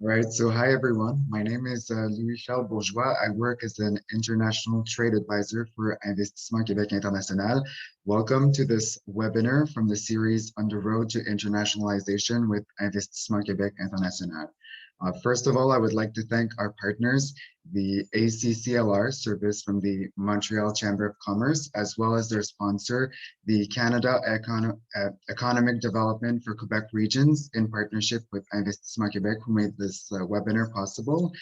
All right, so hi everyone. My name is Louis-Charles Bourgeois. I work as an international trade advisor for Investissement Québec International. Welcome to this webinar from the series On the Road to Internationalization with Investissement Québec International. First of all, I would like to thank our partners, the ACCLR service from the Montreal Chamber of Commerce, as well as their sponsor, the Canada Economic Development for Quebec Regions, in partnership with Investissement Québec, who made this webinar possible.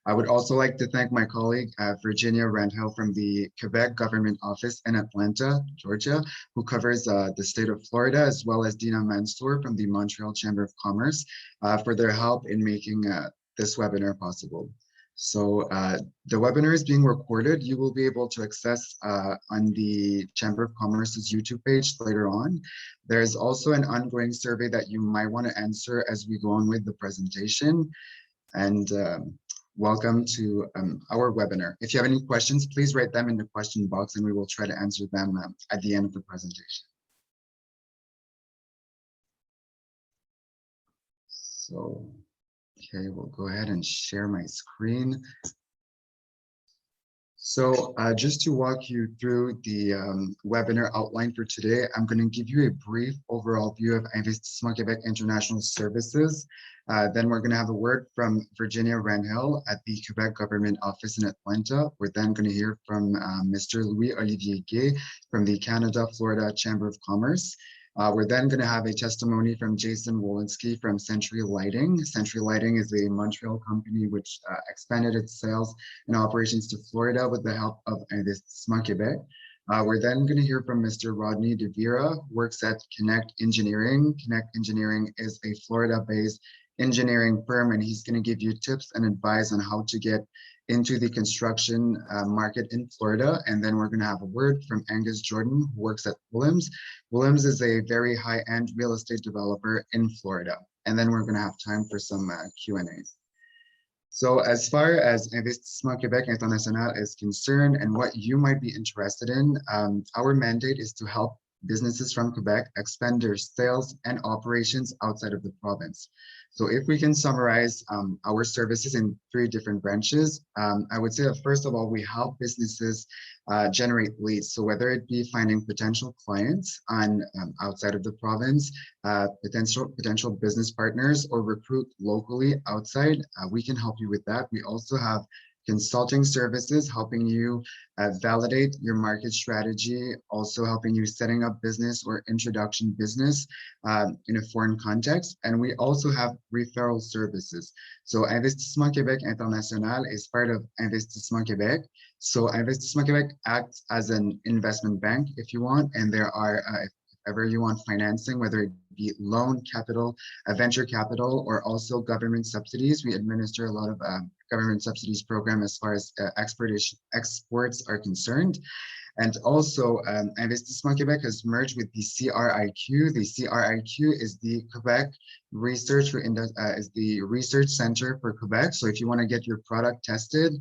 I would also like to thank my colleague, Virginia Randhill from the Quebec Government Office in Atlanta, Georgia, who covers the state of Florida, as well as Dina Mansour from the Montreal Chamber of Commerce for their help in making this webinar possible. So the webinar is being recorded. You will be able to access on the Chamber of Commerce's YouTube page later on. There's also an ongoing survey that you might want to answer as we go on with the presentation. And welcome to our webinar. If you have any questions, please write them in the question box and we will try to answer them at the end of the presentation. So, okay, we'll go ahead and share my screen. So just to walk you through the webinar outline for today, I'm going to give you a brief overall view of Investissement Québec International Services. Then we're going to have a word from Virginia Randhill at the Quebec Government Office in Atlanta. We're then going to hear from Mr. Louis-Olivier Gay from the Canada-Florida Chamber of Commerce. We're then going to have a testimony from Jason Wolinski from Century Lighting. Century Lighting is a Montreal company which expanded its sales and operations to Florida with the help of Investissement Québec. We're then going to hear from Mr. Rodney Devera, who works at Connect Engineering. Connect Engineering is a Florida-based engineering firm, and he's going to give you tips and advice on how to get into the construction market in Florida. And then we're going to have a word from Angus Jordan, who works at Williams. Williams is a very high-end real estate developer in Florida. And then we're going to have time for some Q&As. So as far as Investissement Québec International is concerned and what you might be interested in, our mandate is to help businesses from Quebec expand their sales and operations outside of the province. So if we can summarize our services in 3 different branches, I would say that first of all, we help businesses generate leads. So whether it be finding potential clients on outside of the province, potential business partners, or recruit locally outside, we can help you with that. We also have consulting services, helping you validate your market strategy, also helping you setting up business or introduction business in a foreign context. And we also have referral services. So Investissement Québec International is part of Investissement Québec. So Investissement Québec acts as an investment bank, if you want, and there are if ever you want financing, whether it be loan capital, venture capital, or also government subsidies. We administer a lot of government subsidies program as far as exports are concerned. And also, Investissement Québec has merged with the CRIQ. The CRIQ is the Quebec Research is the research center for Quebec. So if you want to get your product tested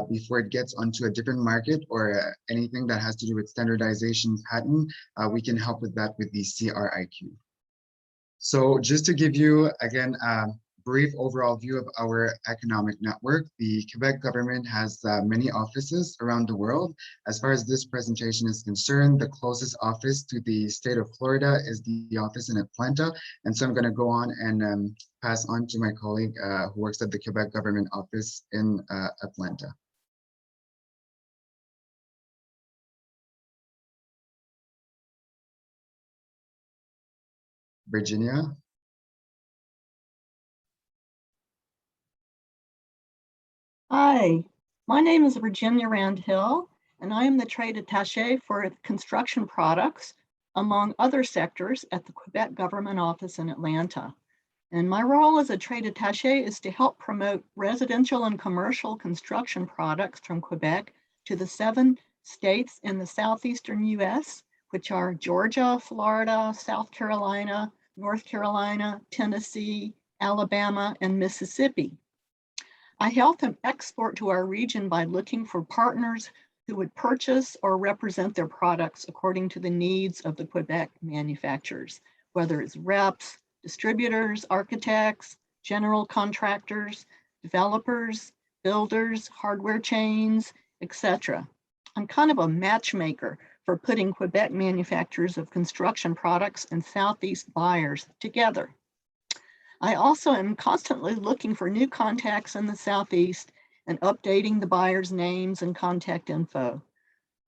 before it gets onto a different market or anything that has to do with standardization patent, we can help with that with the CRIQ. So just to give you, again, brief overall view of our economic network, the Quebec government has many offices around the world. As far as this presentation is concerned, the closest office to the state of Florida is the office in Atlanta. And so I'm going to go on and pass on to my colleague who works at the Quebec government office in Atlanta. Virginia. Hi, my name is Virginia Randhill, and I am the trade attaché for construction products, among other sectors, at the Quebec Government Office in Atlanta. And my role as a trade attaché is to help promote residential and commercial construction products from Quebec to the 7 states in the southeastern US, which are Georgia, Florida, South Carolina, North Carolina, Tennessee, Alabama, and Mississippi. I help them export to our region by looking for partners who would purchase or represent their products according to the needs of the Quebec manufacturers, whether it's reps, distributors, architects, general contractors, developers, builders, hardware chains, etc. I'm kind of a matchmaker for putting Quebec manufacturers of construction products and Southeast buyers together. I also am constantly looking for new contacts in the Southeast and updating the buyers' names and contact info.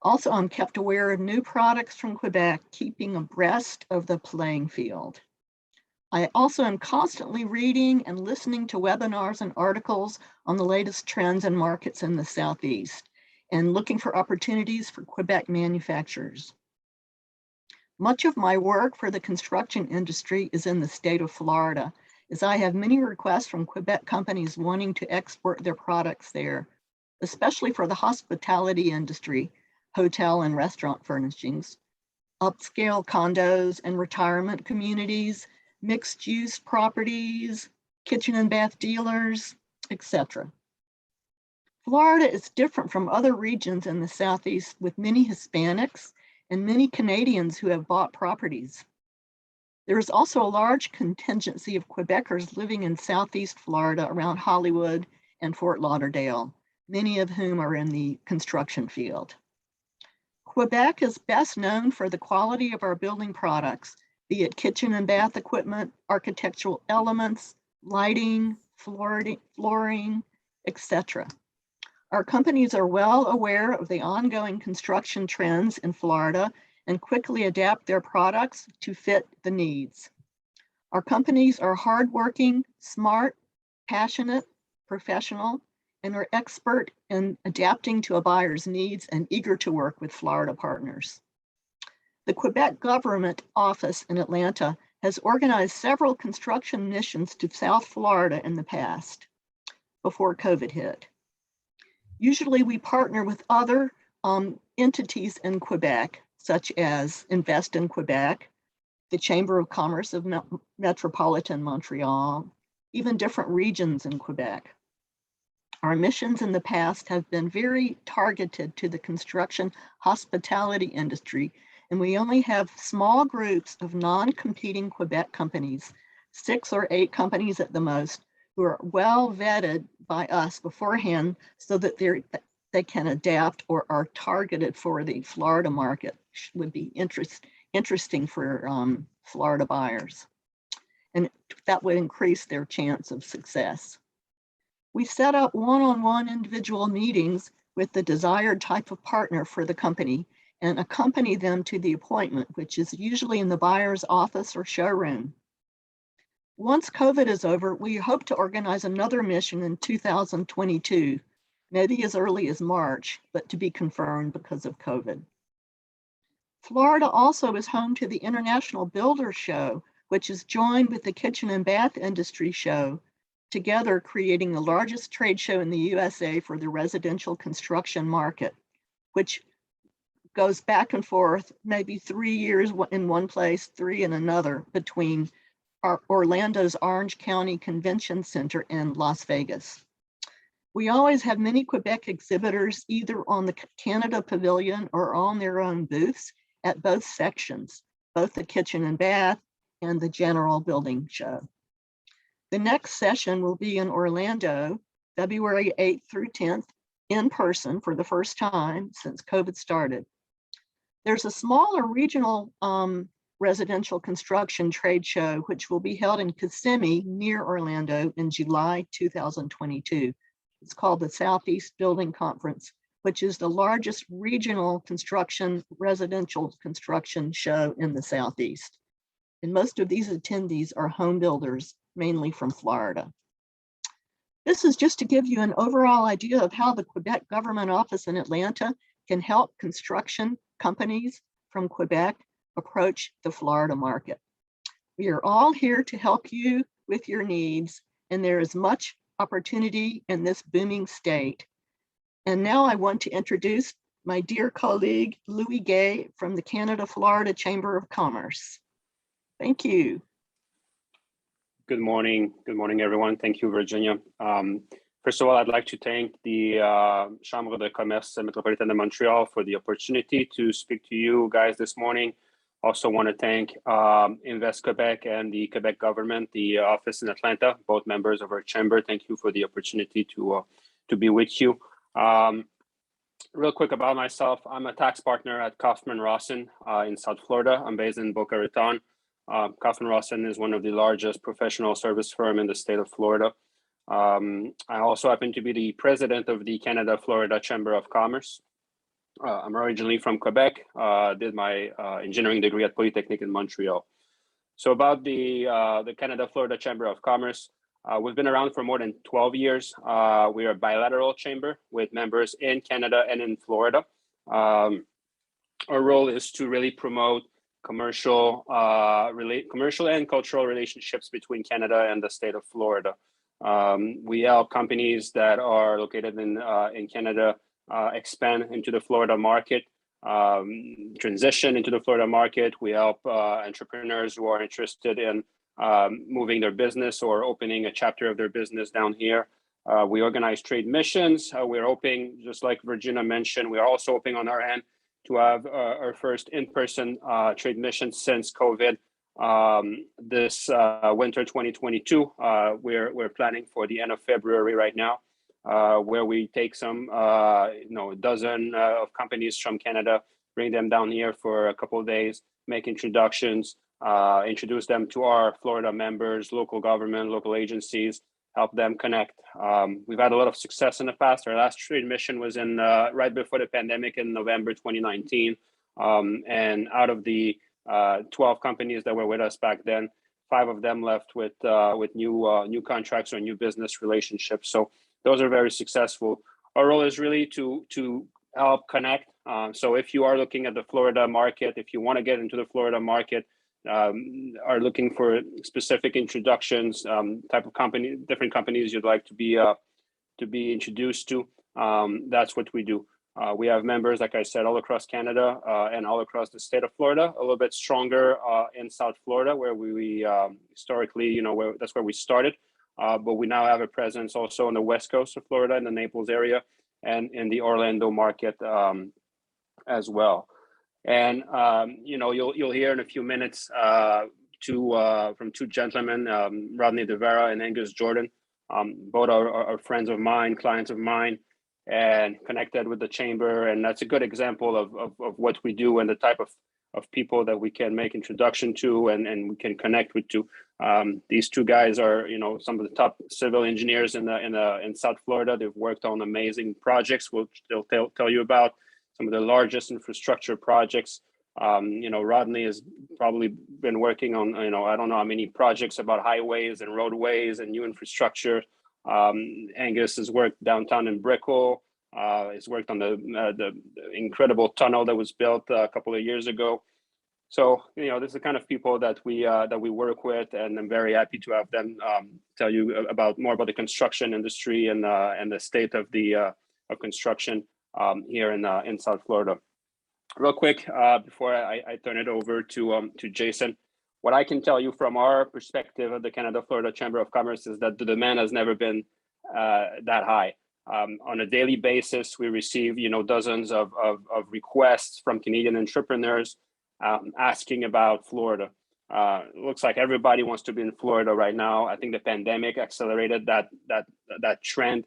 Also, I'm kept aware of new products from Quebec, keeping abreast of the playing field. I also am constantly reading and listening to webinars and articles on the latest trends and markets in the Southeast and looking for opportunities for Quebec manufacturers. Much of my work for the construction industry is in the state of Florida, as I have many requests from Quebec companies wanting to export their products there, especially for the hospitality industry, hotel and restaurant furnishings, upscale condos and retirement communities, mixed-use properties, kitchen and bath dealers, etc. Florida is different from other regions in the Southeast with many Hispanics and many Canadians who have bought properties. There is also a large contingency of Quebecers living in Southeast Florida around Hollywood and Fort Lauderdale, many of whom are in the construction field. Quebec is best known for the quality of our building products, be it kitchen and bath equipment, architectural elements, lighting, flooring, etc. Our companies are well aware of the ongoing construction trends in Florida and quickly adapt their products to fit the needs. Our companies are hardworking, smart, passionate, professional, and are expert in adapting to a buyer's needs and eager to work with Florida partners. The Quebec government office in Atlanta has organized several construction missions to South Florida in the past, before COVID hit. Usually we partner with other entities in Quebec, such as Invest in Quebec, the Chamber of Commerce of Metropolitan Montreal, even different regions in Quebec. Our missions in the past have been very targeted to the construction hospitality industry, and we only have small groups of non-competing Quebec companies, 6 or 8 companies at the most, who are well vetted by us beforehand so that they can adapt or are targeted for the Florida market, which would be interesting for Florida buyers. And that would increase their chance of success. We set up one-on-one individual meetings with the desired type of partner for the company and accompany them to the appointment, which is usually in the buyer's office or showroom. Once COVID is over, we hope to organize another mission in 2022, maybe as early as March, but to be confirmed because of COVID. Florida also is home to the International Builders Show, which is joined with the Kitchen and Bath Industry Show, together creating the largest trade show in the USA for the residential construction market, which goes back and forth, maybe 3 years in one place, 3 in another, between Orlando's Orange County Convention Center and Las Vegas. We always have many Quebec exhibitors either on the Canada Pavilion or on their own booths at both sections, both the Kitchen and Bath and the General Building Show. The next session will be in Orlando, February 8th through 10th, in person for the first time since COVID started. There's a smaller regional residential construction trade show, which will be held in Kissimmee near Orlando in July 2022. It's called the Southeast Building Conference, which is the largest regional residential construction show in the Southeast. And most of these attendees are home builders, mainly from Florida. This is just to give you an overall idea of how the Quebec government office in Atlanta can help construction companies from Quebec approach the Florida market. We are all here to help you with your needs, and there is much opportunity in this booming state. And now I want to introduce my dear colleague, Louis Gay from the Canada-Florida Chamber of Commerce. Thank you. Good morning, everyone. Thank you, Virginia. First of all, I'd like to thank the Chambre de Commerce Métropolitaine de Montréal for the opportunity to speak to you guys this morning Also want to thank Invest Quebec and the Quebec government, the office in Atlanta, both members of our chamber. Thank you for the opportunity to be with you. Real quick about myself, I'm a tax partner at Kaufman Rawson in South Florida. I'm based in Boca Raton. Kaufman Rawson is one of the largest professional service firm in the state of Florida. I also happen to be the president of the Canada-Florida Chamber of Commerce. I'm originally from Quebec, did my engineering degree at Polytechnique in Montreal. So about the Canada-Florida Chamber of Commerce, we've been around for more than 12 years. We are a bilateral chamber with members in Canada and in Florida. Our role is to really promote commercial and cultural relationships between Canada and the state of Florida. We help companies that are located in Canada expand into the Florida market, transition into the Florida market. We help entrepreneurs who are interested in moving their business or opening a chapter of their business down here. We organize trade missions. We're hoping, just like Virginia mentioned, we are also hoping on our end to have our first in-person trade mission since COVID. This winter 2022, we're planning for the end of February right now, where we take some, a dozen of companies from Canada, bring them down here for a couple of days, make introductions, introduce them to our Florida members, local government, local agencies, help them connect. We've had a lot of success in the past. Our last trade mission was in right before the pandemic in November 2019. And out of the 12 companies that were with us back then, 5 of them left with new contracts or new business relationships. So those are very successful. Our role is really to help connect. So if you are looking at the Florida market, if you want to get into the Florida market, are looking for specific introductions, type of company, different companies you'd like to be introduced to, that's what we do. We have members, like I said, all across Canada and all across the state of Florida. A little bit stronger in South Florida, where we historically, that's where we started. But we now have a presence also on the west coast of Florida, in the Naples area, and in the Orlando market as well. And you'll hear in a few minutes from 2 gentlemen, Rodney Devera and Angus Jordan. Both are friends of mine, clients of mine, and connected with the chamber. And that's a good example of what we do and the type of people that we can make introduction to and we can connect with too. These 2 guys are, some of the top civil engineers in South Florida. They've worked on amazing projects, which they'll tell you about. Some of the largest infrastructure projects. Rodney has probably been working on, I don't know how many projects about highways and roadways and new infrastructure. Angus has worked downtown in Brickell. He's worked on the incredible tunnel that was built a couple of years ago. So, this is the kind of people that we work with, and I'm very happy to have them tell you more about the construction industry and the state of of construction here in South Florida. Real quick, before I turn it over to Jason, what I can tell you from our perspective of the Canada-Florida Chamber of Commerce is that the demand has never been that high. On a daily basis, we receive, dozens of requests from Canadian entrepreneurs asking about Florida. It looks like everybody wants to be in Florida right now. I think the pandemic accelerated that trend.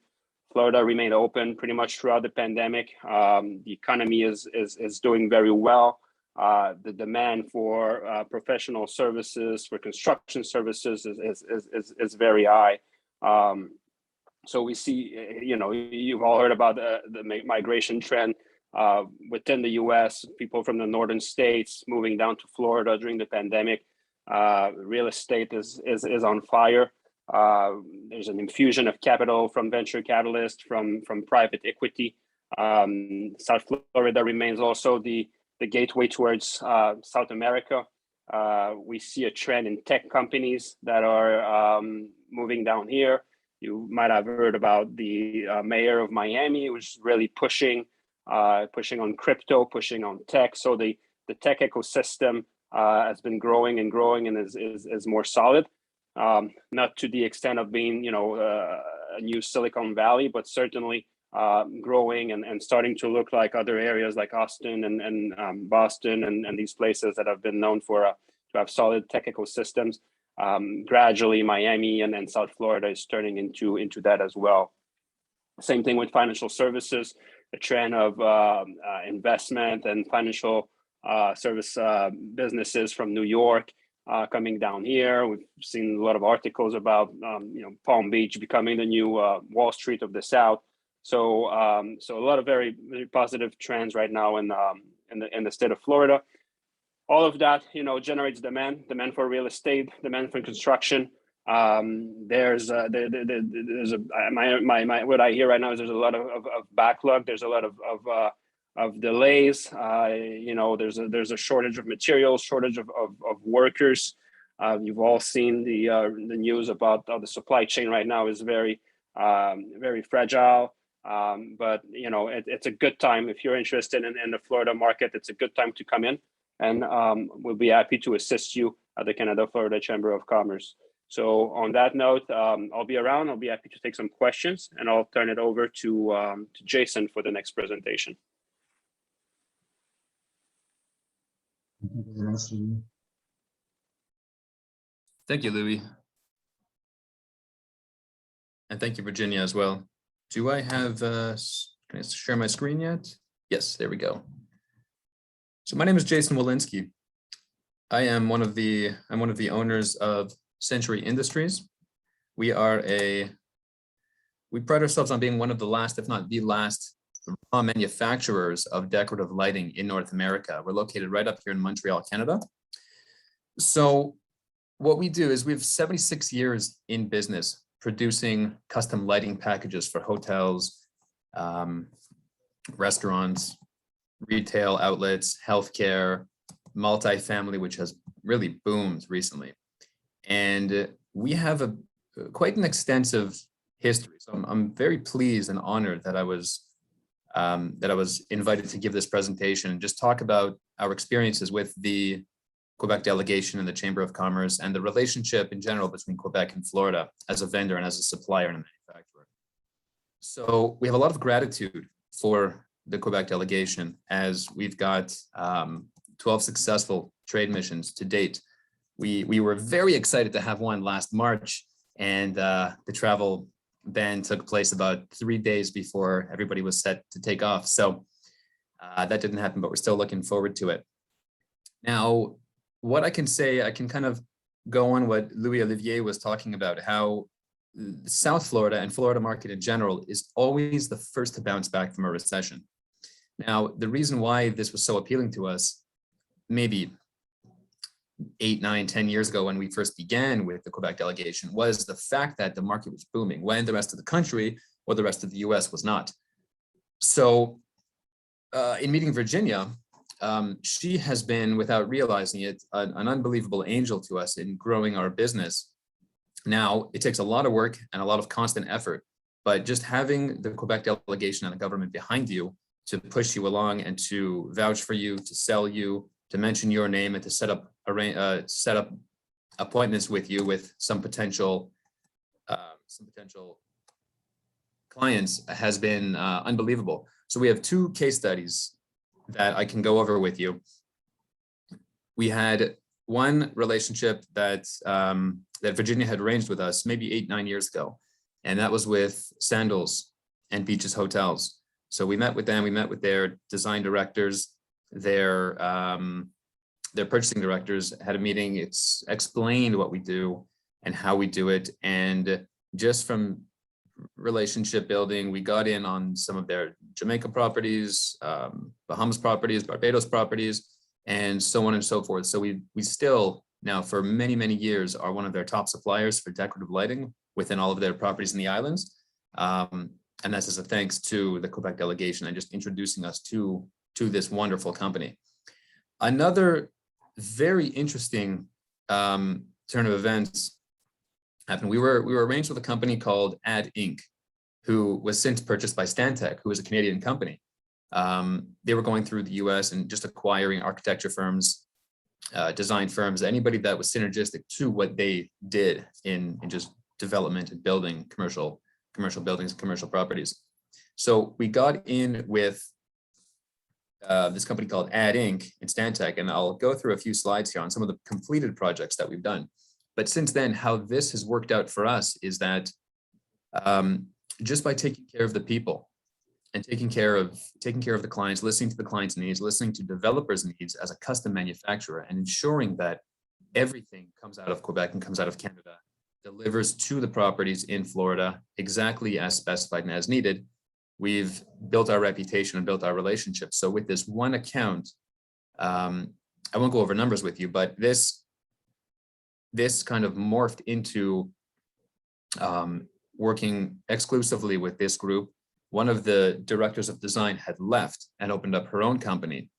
Florida remained open pretty much throughout the pandemic. The economy is doing very well. The demand for professional services, for construction services is very high. So we see, you've all heard about the migration trend within the US, people from the northern states moving down to Florida during the pandemic. Real estate is on fire. There's an infusion of capital from venture capitalists, from private equity. South Florida remains also the gateway towards South America. We see a trend in tech companies that are moving down here. You might have heard about the mayor of Miami, who's really pushing on crypto, pushing on tech. So the tech ecosystem has been growing and is more solid. Not to the extent of being, a new Silicon Valley, but certainly growing and starting to look like other areas like Austin and Boston and these places that have been known for to have solid tech ecosystems. Gradually, Miami and South Florida is turning into that as well. Same thing with financial services, the trend of investment and financial service businesses from New York coming down here. We've seen a lot of articles about Palm Beach becoming the new Wall Street of the South. So so a lot of very, very positive trends right now in the state of Florida. All of that generates demand for real estate, demand for construction. There's a what I hear right now is there's a lot of backlog. There's a lot of delays. There's a shortage of materials, shortage of workers. You've all seen the news about how the supply chain right now is very very fragile. But it's a good time if you're interested in the Florida market. It's a good time to come in, and we'll be happy to assist you at the Canada-Florida Chamber of Commerce. So on that note, I'll be around. I'll be happy to take some questions, and I'll turn it over to Jason for the next presentation. Thank you, Louis. And thank you, Virginia, as well. Do I have, can I share my screen yet? Yes, there we go. So my name is Jason Walensky. I'm one of the owners of Century Industries. We pride ourselves on being one of the last, if not the last, raw manufacturers of decorative lighting in North America. We're located right up here in Montreal, Canada. So what we do is we have 76 years in business producing custom lighting packages for hotels, restaurants, retail outlets, healthcare, multifamily, which has really boomed recently. And we have quite an extensive history. So I'm very pleased and honored that I was invited to give this presentation and just talk about our experiences with the Quebec delegation and the Chamber of Commerce and the relationship in general between Quebec and Florida as a vendor and as a supplier and a manufacturer. So we have a lot of gratitude for the Quebec delegation as we've got 12 successful trade missions to date. We were very excited to have one last March, and the travel ban took place about 3 days before everybody was set to take off. So that didn't happen, but we're still looking forward to it. Now, what I can say, I can kind of go on what Louis Olivier was talking about, how South Florida and Florida market in general is always the first to bounce back from a recession. Now, the reason why this was so appealing to us, maybe 8, 9, 10 years ago when we first began with the Quebec delegation, was the fact that the market was booming when the rest of the country or the rest of the US was not. So in meeting Virginia, she has been, without realizing it, an unbelievable angel to us in growing our business. Now, it takes a lot of work and a lot of constant effort, but just having the Quebec delegation and the government behind you to push you along and to vouch for you, to sell you, to mention your name, and to set up appointments with you with some potential clients has been unbelievable. So we have 2 case studies that I can go over with you. We had one relationship that Virginia had arranged with us maybe 8, 9 years ago, and that was with Sandals and Beaches Hotels. So we met with them. We met with their design directors, their purchasing directors, had a meeting. It's explained what we do and how we do it, and just from relationship building, we got in on some of their Jamaica properties, Bahamas properties, Barbados properties, and so on and so forth. So we still now for many, many years are one of their top suppliers for decorative lighting within all of their properties in the islands. And that's as a thanks to the Quebec delegation and just introducing us to this wonderful company. Another very interesting turn of events happened. We were arranged with a company called Ad Inc., who was since purchased by Stantec, who is a Canadian company. They were going through the US and just acquiring architecture firms, design firms, anybody that was synergistic to what they did in just development and building commercial buildings, commercial properties. So we got in with this company called Ad Inc. in Stantec, and I'll go through a few slides here on some of the completed projects that we've done. But since then, how this has worked out for us is that just by taking care of the people and taking care of the clients, listening to the client's needs, listening to developers' needs as a custom manufacturer, and ensuring that everything comes out of Quebec and comes out of Canada, delivers to the properties in Florida exactly as specified and as needed, we've built our reputation and built our relationship. So with this one account, I won't go over numbers with you, but this kind of morphed into working exclusively with this group. One of the directors of design had left and opened up her own company.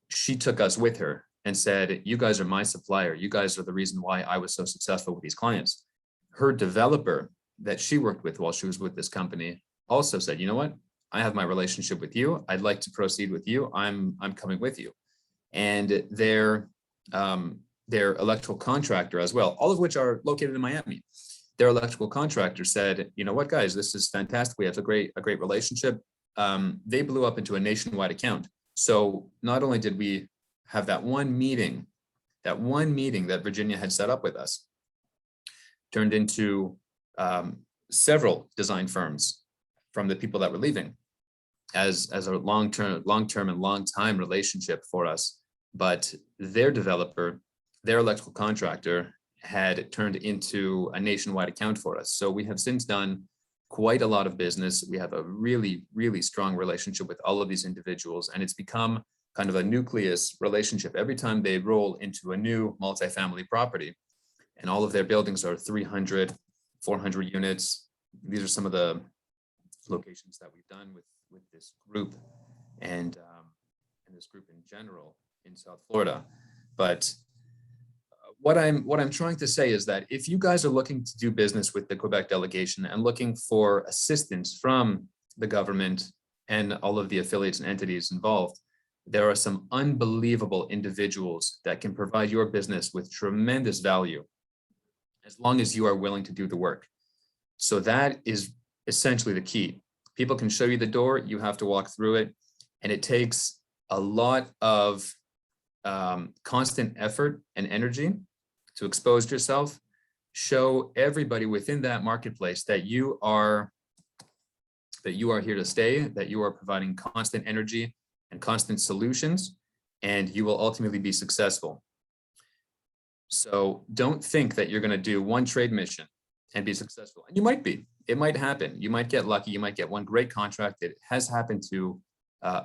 She took us with her and said, you guys are my supplier. You guys are the reason why I was so successful with these clients. Her developer that she worked with while she was with this company also said, you know what? I have my relationship with you. I'd like to proceed with you. I'm coming with you. And their electrical contractor as well, all of which are located in Miami. Their electrical contractor said, you know what, guys, this is fantastic. We have a great relationship. They blew up into a nationwide account. So not only did we have that one meeting that Virginia had set up with us, turned into several design firms from the people that were leaving as a long-term and long-time relationship for us. But their developer, their electrical contractor, had turned into a nationwide account for us. So we have since done quite a lot of business. We have a really, really strong relationship with all of these individuals, and it's become kind of a nucleus relationship. Every time they roll into a new multifamily property, and all of their buildings are 300, 400 units. These are some of the locations that we've done with this group and this group in general in South Florida. But what I'm trying to say is that if you guys are looking to do business with the Quebec delegation and looking for assistance from the government and all of the affiliates and entities involved, there are some unbelievable individuals that can provide your business with tremendous value as long as you are willing to do the work. So that is essentially the key. People can show you the door, you have to walk through it, and it takes a lot of constant effort and energy to expose yourself, show everybody within that marketplace that you are here to stay, that you are providing constant energy and constant solutions, and you will ultimately be successful. So don't think that you're going to do one trade mission and be successful. And you might be. It might happen. You might get lucky. You might get one great contract. It has happened to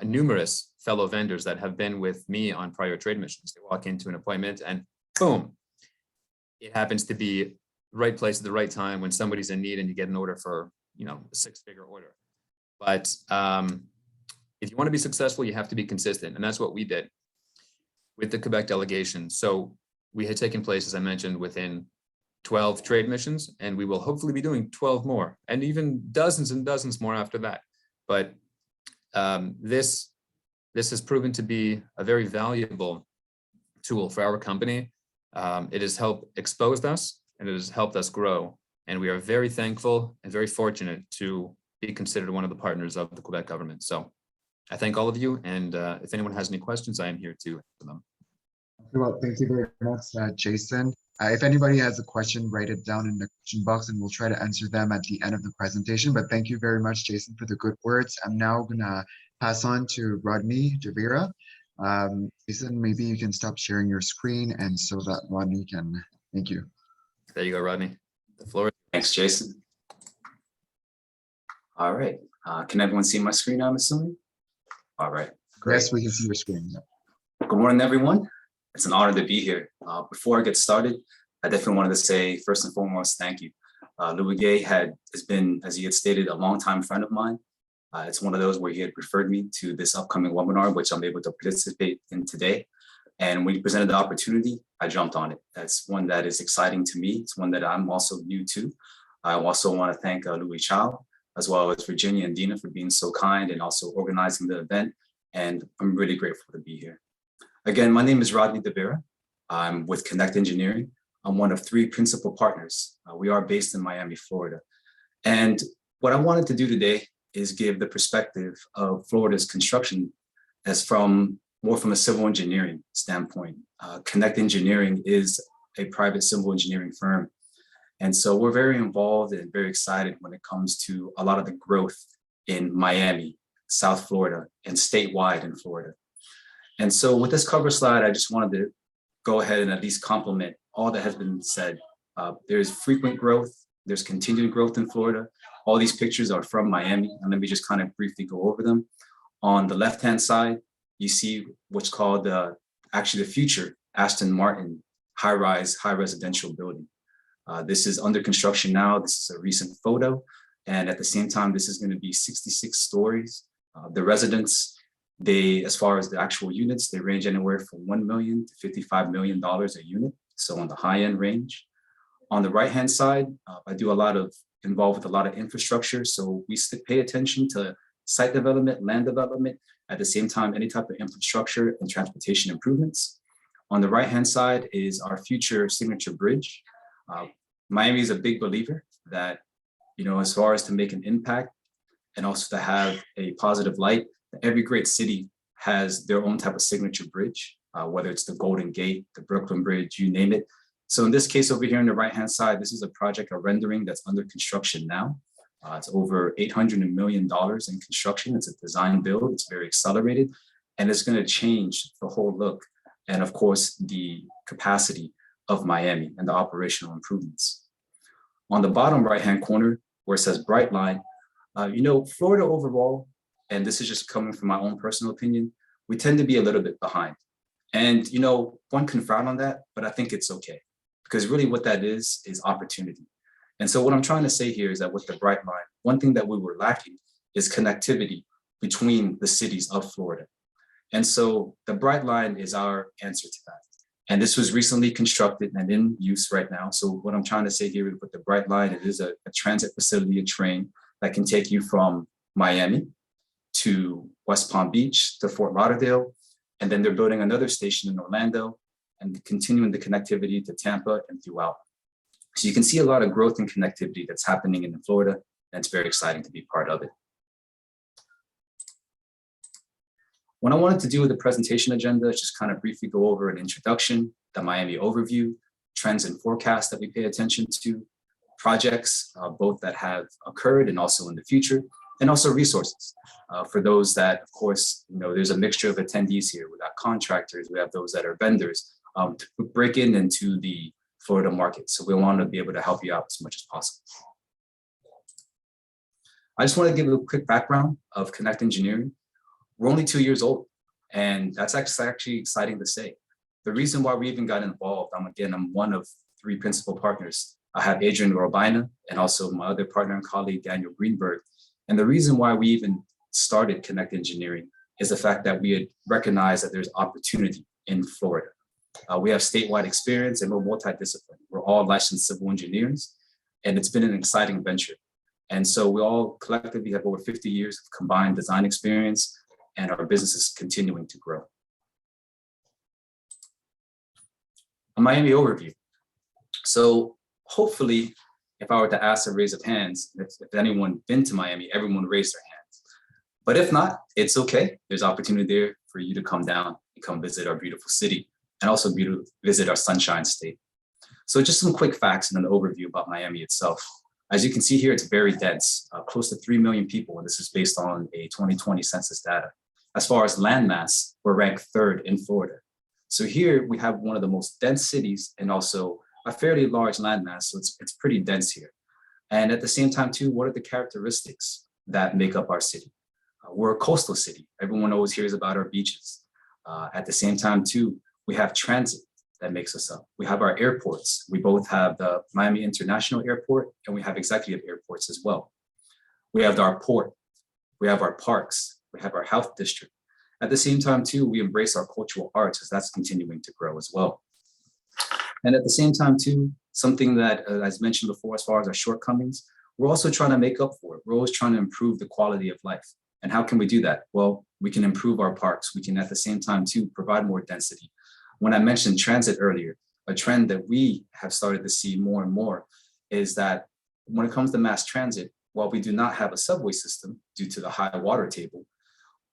numerous fellow vendors that have been with me on prior trade missions. They walk into an appointment and boom, it happens to be right place at the right time when somebody's in need and you get an order for, a 6-figure order. But if you want to be successful, you have to be consistent. And that's what we did with the Quebec delegation. So we had taken place, as I mentioned, within 12 trade missions, and we will hopefully be doing 12 more and even dozens and dozens more after that. But this has proven to be a very valuable tool for our company. It has helped expose us and it has helped us grow. And we are very thankful and very fortunate to be considered one of the partners of the Quebec government. So I thank all of you. And if anyone has any questions, I am here to answer them. Well, thank you very much, Jason. If anybody has a question, write it down in the question box and we'll try to answer them at the end of the presentation. But thank you very much, Jason, for the good words. I'm now gonna pass on to Rodney, Devera. Jason, maybe you can stop sharing your screen and so that Rodney can, thank you. There you go, Rodney. The floor. Thanks, Jason. All right. Can everyone see my screen, I'm assuming? All right. Great. Yes, we can see your screen. Yeah. Good morning, everyone. It's an honor to be here. Before I get started, I definitely wanted to say, first and foremost, thank you. Louis Gay has been, as he had stated, a longtime friend of mine. It's one of those where he had referred me to this upcoming webinar, which I'm able to participate in today. And when he presented the opportunity, I jumped on it. That's one that is exciting to me. It's one that I'm also new to. I also want to thank Louis Chow, as well as Virginia and Dina for being so kind and also organizing the event. And I'm really grateful to be here. Again, my name is Rodney Devera. I'm with Connect Engineering. I'm one of 3 principal partners. We are based in Miami, Florida. And what I wanted to do today is give the perspective of Florida's construction as more from a civil engineering standpoint. Connect Engineering is a private civil engineering firm. And so we're very involved and very excited when it comes to a lot of the growth in Miami, South Florida, and statewide in Florida. And so with this cover slide, I just wanted to go ahead and at least compliment all that has been said. There's frequent growth, there's continued growth in Florida. All these pictures are from Miami, and let me just kind of briefly go over them. On the left-hand side, you see what's called actually the future Aston Martin high-rise, high residential building. This is under construction now. This is a recent photo. And at the same time, this is going to be 66 stories. The residents, as far as the actual units, they range anywhere from $1 million to $55 million a unit. So on the high end range. On the right-hand side, I do involved with a lot of infrastructure. So we pay attention to site development, land development, at the same time, any type of infrastructure and transportation improvements. On the right-hand side is our future signature bridge. Miami is a big believer that, as far as to make an impact and also to have a positive light, every great city has their own type of signature bridge, whether it's the Golden Gate, the Brooklyn Bridge, you name it. So in this case over here on the right-hand side, this is a project, a rendering that's under construction now. It's over $800 million in construction. It's a design build. It's very accelerated, and it's going to change the whole look and, of course, the capacity of Miami and the operational improvements. On the bottom right-hand corner, where it says bright line, Florida overall, and this is just coming from my own personal opinion, we tend to be a little bit behind. And, one can frown on that, but I think it's okay. Because really what that is opportunity. And so what I'm trying to say here is that with the bright line, one thing that we were lacking is connectivity between the cities of Florida. And so the bright line is our answer to that. And this was recently constructed and in use right now. So what I'm trying to say here with the bright line, it is a transit facility, a train that can take you from Miami to West Palm Beach to Fort Lauderdale. And then they're building another station in Orlando and continuing the connectivity to Tampa and throughout. So you can see a lot of growth and connectivity that's happening in Florida, and it's very exciting to be part of it. What I wanted to do with the presentation agenda is just kind of briefly go over an introduction, the Miami overview, trends and forecasts that we pay attention to, projects, both that have occurred and also in the future, and also resources. For those that, of course, there's a mixture of attendees here. We got contractors, we have those that are vendors, to break into the Florida market. So we want to be able to help you out as much as possible. I just want to give a quick background of Connect Engineering. We're only 2 years old, and that's actually exciting to say. The reason why we even got involved, I'm one of 3 principal partners. I have Adrian Robina and also my other partner and colleague, Daniel Greenberg. And the reason why we even started Connect Engineering is the fact that we had recognized that there's opportunity in Florida. We have statewide experience and we're multidisciplinary. We're all licensed civil engineers, and it's been an exciting venture. And so we all collectively have over 50 years of combined design experience, and our business is continuing to grow. A Miami overview. So hopefully, if I were to ask a raise of hands, if anyone been to Miami, everyone raised their hands. But if not, it's okay. There's opportunity there for you to come down and come visit our beautiful city, and also visit our Sunshine State. So just some quick facts and an overview about Miami itself. As you can see here, it's very dense, close to 3 million people, and this is based on a 2020 census data. As far as landmass, we're ranked 3rd in Florida. So here we have one of the most dense cities and also a fairly large landmass, so it's pretty dense here. And at the same time too, what are the characteristics that make up our city? We're a coastal city. Everyone always hears about our beaches. At the same time too, we have transit that makes us up. We have our airports. We both have the Miami International Airport and we have executive airports as well. We have our port. We have our parks. We have our health district. At the same time too, we embrace our cultural arts as that's continuing to grow as well. And at the same time too, something that, as mentioned before, as far as our shortcomings, we're also trying to make up for it. We're always trying to improve the quality of life. And how can we do that? Well, we can improve our parks. We can at the same time too, provide more density. When I mentioned transit earlier, a trend that we have started to see more and more is that when it comes to mass transit, while we do not have a subway system due to the high water table,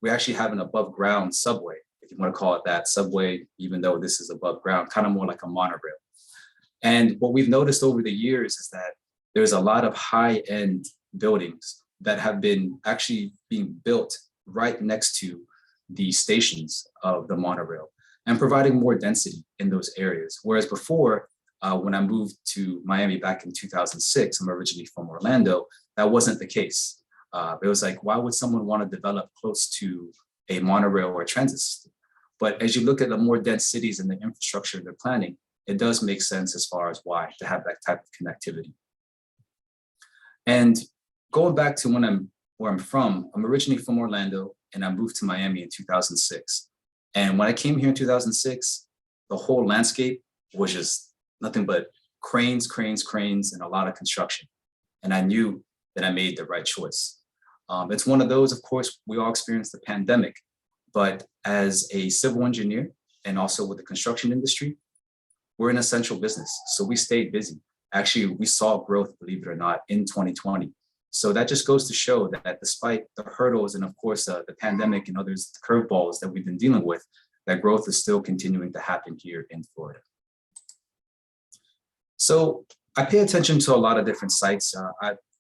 we actually have an above ground subway, if you want to call it that, subway, even though this is above ground, kind of more like a monorail. And what we've noticed over the years is that there's a lot of high-end buildings that have been actually being built right next to the stations of the monorail and providing more density in those areas. Whereas before, when I moved to Miami back in 2006, I'm originally from Orlando, that wasn't the case. It was like, why would someone want to develop close to a monorail or a transit system? But as you look at the more dense cities and the infrastructure they're planning, it does make sense as far as why to have that type of connectivity. And going back to where I'm from, I'm originally from Orlando and I moved to Miami in 2006. And when I came here in 2006, the whole landscape was just nothing but cranes, cranes, cranes, and a lot of construction. And I knew that I made the right choice. It's one of those, of course, we all experienced the pandemic, but as a civil engineer and also with the construction industry, we're an essential business. So we stayed busy. Actually, we saw growth, believe it or not, in 2020. So that just goes to show that despite the hurdles and of course, the pandemic and others, the curveballs that we've been dealing with, that growth is still continuing to happen here in Florida. So I pay attention to a lot of different sites.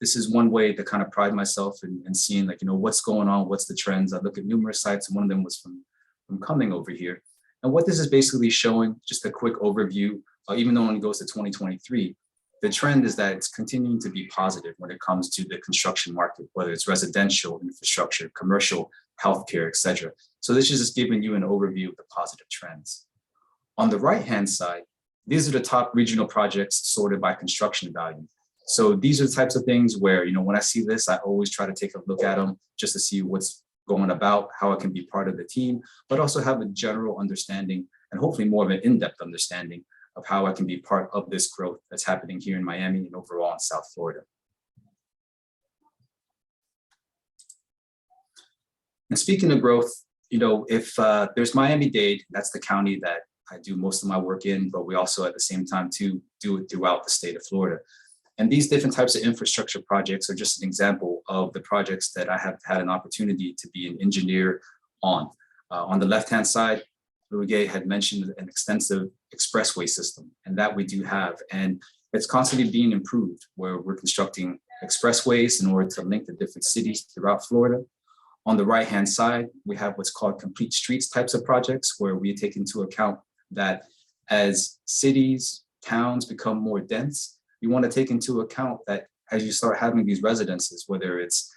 This is one way to kind of pride myself in seeing like, what's going on, what's the trends. I look at numerous sites and one of them was from coming over here. And what this is basically showing, just a quick overview, even though it only goes to 2023, the trend is that it's continuing to be positive when it comes to the construction market, whether it's residential, infrastructure, commercial, healthcare, et cetera. So this is just giving you an overview of the positive trends. On the right-hand side, these are the top regional projects sorted by construction value. So these are the types of things where, when I see this, I always try to take a look at them just to see what's going about, how I can be part of the team, but also have a general understanding and hopefully more of an in-depth understanding of how I can be part of this growth that's happening here in Miami and overall in South Florida. And speaking of growth, if there's Miami-Dade, that's the county that I do most of my work in, but we also at the same time too do it throughout the state of Florida. And these different types of infrastructure projects are just an example of the projects that I have had an opportunity to be an engineer on. On the left-hand side, Louis had mentioned an extensive expressway system, and that we do have. And it's constantly being improved, where we're constructing expressways in order to link the different cities throughout Florida. On the right-hand side, we have what's called complete streets types of projects, where we take into account that as cities, towns become more dense, you want to take into account that as you start having these residences, whether it's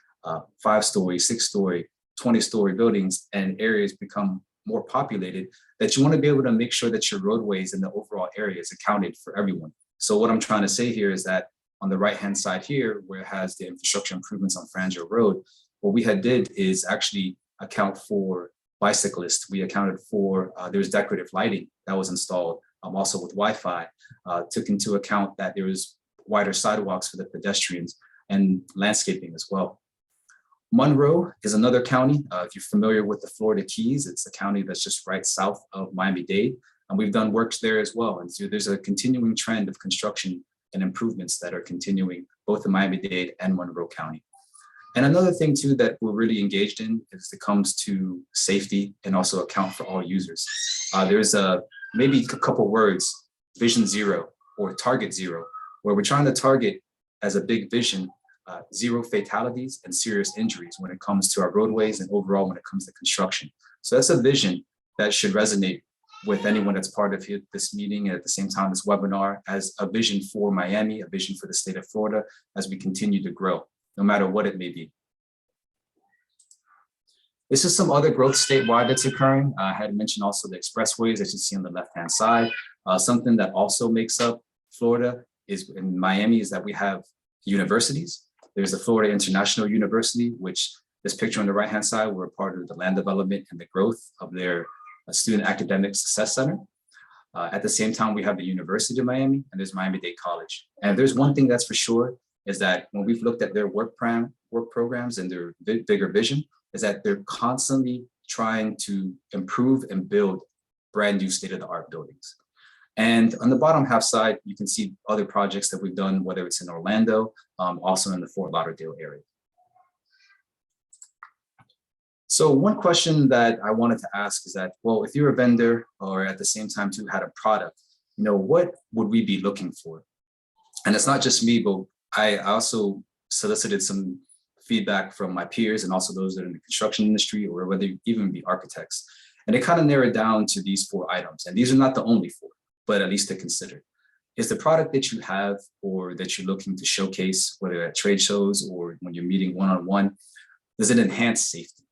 5-story, 6-story, 20-story buildings and areas become more populated, that you want to be able to make sure that your roadways and the overall area is accounted for everyone. So what I'm trying to say here is that on the right-hand side here, where it has the infrastructure improvements on Frangio Road, what we had did is actually account for bicyclists. We accounted for, there's decorative lighting that was installed, also with Wi-Fi, took into account that there was wider sidewalks for the pedestrians and landscaping as well. Monroe is another county. If you're familiar with the Florida Keys, it's a county that's just right south of Miami-Dade. And we've done works there as well. And so there's a continuing trend of construction and improvements that are continuing both in Miami-Dade and Monroe County. And another thing too that we're really engaged in is it comes to safety and also account for all users. There's maybe a couple words, Vision Zero or Target Zero, where we're trying to target as a big vision, 0 fatalities and serious injuries when it comes to our roadways and overall when it comes to construction. So that's a vision that should resonate with anyone that's part of this meeting and at the same time this webinar as a vision for Miami, a vision for the state of Florida as we continue to grow, no matter what it may be. This is some other growth statewide that's occurring. I had mentioned also the expressways as you see on the left-hand side. Something that also makes up Florida is in Miami is that we have universities. There's the Florida International University, which this picture on the right-hand side, we're a part of the land development and the growth of their Student Academic Success Center. At the same time, we have the University of Miami and there's Miami-Dade College. And there's one thing that's for sure is that when we've looked at their work programs and their bigger vision is that they're constantly trying to improve and build brand new state-of-the-art buildings. And on the bottom half side, you can see other projects that we've done, whether it's in Orlando, also in the Fort Lauderdale area. So one question that I wanted to ask is that, well, if you're a vendor or at the same time too had a product, what would we be looking for? And it's not just me, but I also solicited some feedback from my peers and also those that are in the construction industry, or whether you even be architects. And it kind of narrowed down to these 4 items. And these are not the only 4, but at least to consider. Is the product that you have or that you're looking to showcase, whether at trade shows or when you're meeting one-on-one, does it enhance safety?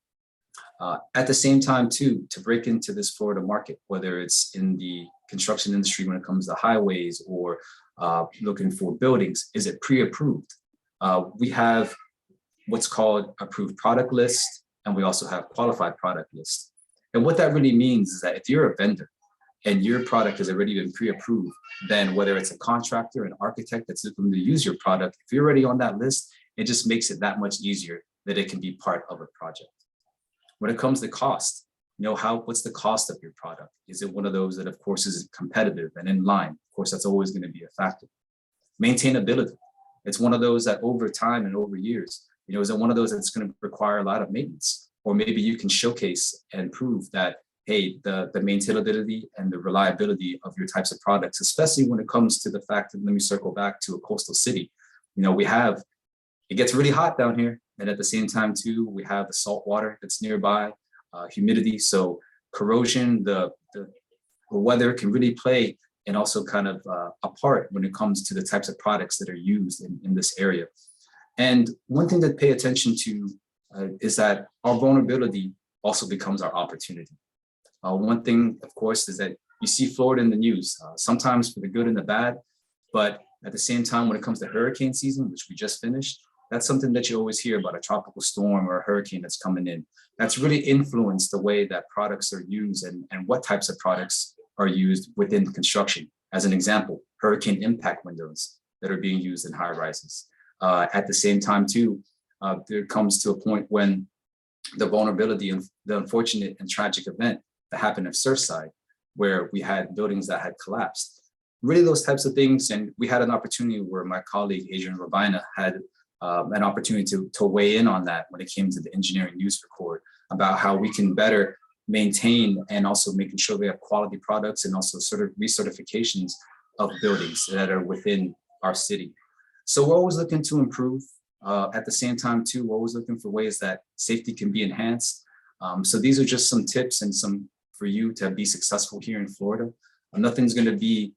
At the same time, too, to break into this Florida market, whether it's in the construction industry when it comes to highways or looking for buildings, is it pre-approved? We have what's called approved product list, and we also have qualified product list. And what that really means is that if you're a vendor and your product has already been pre-approved, then whether it's a contractor, an architect that's looking to use your product, if you're already on that list, it just makes it that much easier that it can be part of a project. When it comes to cost, what's the cost of your product? Is it one of those that, of course, is competitive and in line? Of course, that's always going to be a factor. Maintainability. It's one of those that over time and over years, is it one of those that's going to require a lot of maintenance? Or maybe you can showcase and prove that, hey, the maintainability and the reliability of your types of products, especially when it comes to the fact that, let me circle back to a coastal city. It gets really hot down here. And at the same time, too, we have the salt water that's nearby, humidity. So corrosion, the weather can really play and also kind of a part when it comes to the types of products that are used in this area. And one thing to pay attention to is that our vulnerability also becomes our opportunity. One thing, of course, is that you see Florida in the news, sometimes for the good and the bad, but at the same time, when it comes to hurricane season, which we just finished, that's something that you always hear about, a tropical storm or a hurricane that's coming in. That's really influenced the way that products are used and what types of products are used within construction. As an example, hurricane impact windows that are being used in high rises. At the same time, too, there comes to a point when the vulnerability of the unfortunate and tragic event that happened at Surfside, where we had buildings that had collapsed. Really those types of things. And we had an opportunity where my colleague, Adrian Rabina, had an opportunity to weigh in on that when it came to the engineering news report about how we can better maintain and also making sure we have quality products and also sort of recertifications of buildings that are within our city. So we're always looking to improve. At the same time, too, we're always looking for ways that safety can be enhanced. So these are just some tips and some for you to be successful here in Florida. Nothing's going to be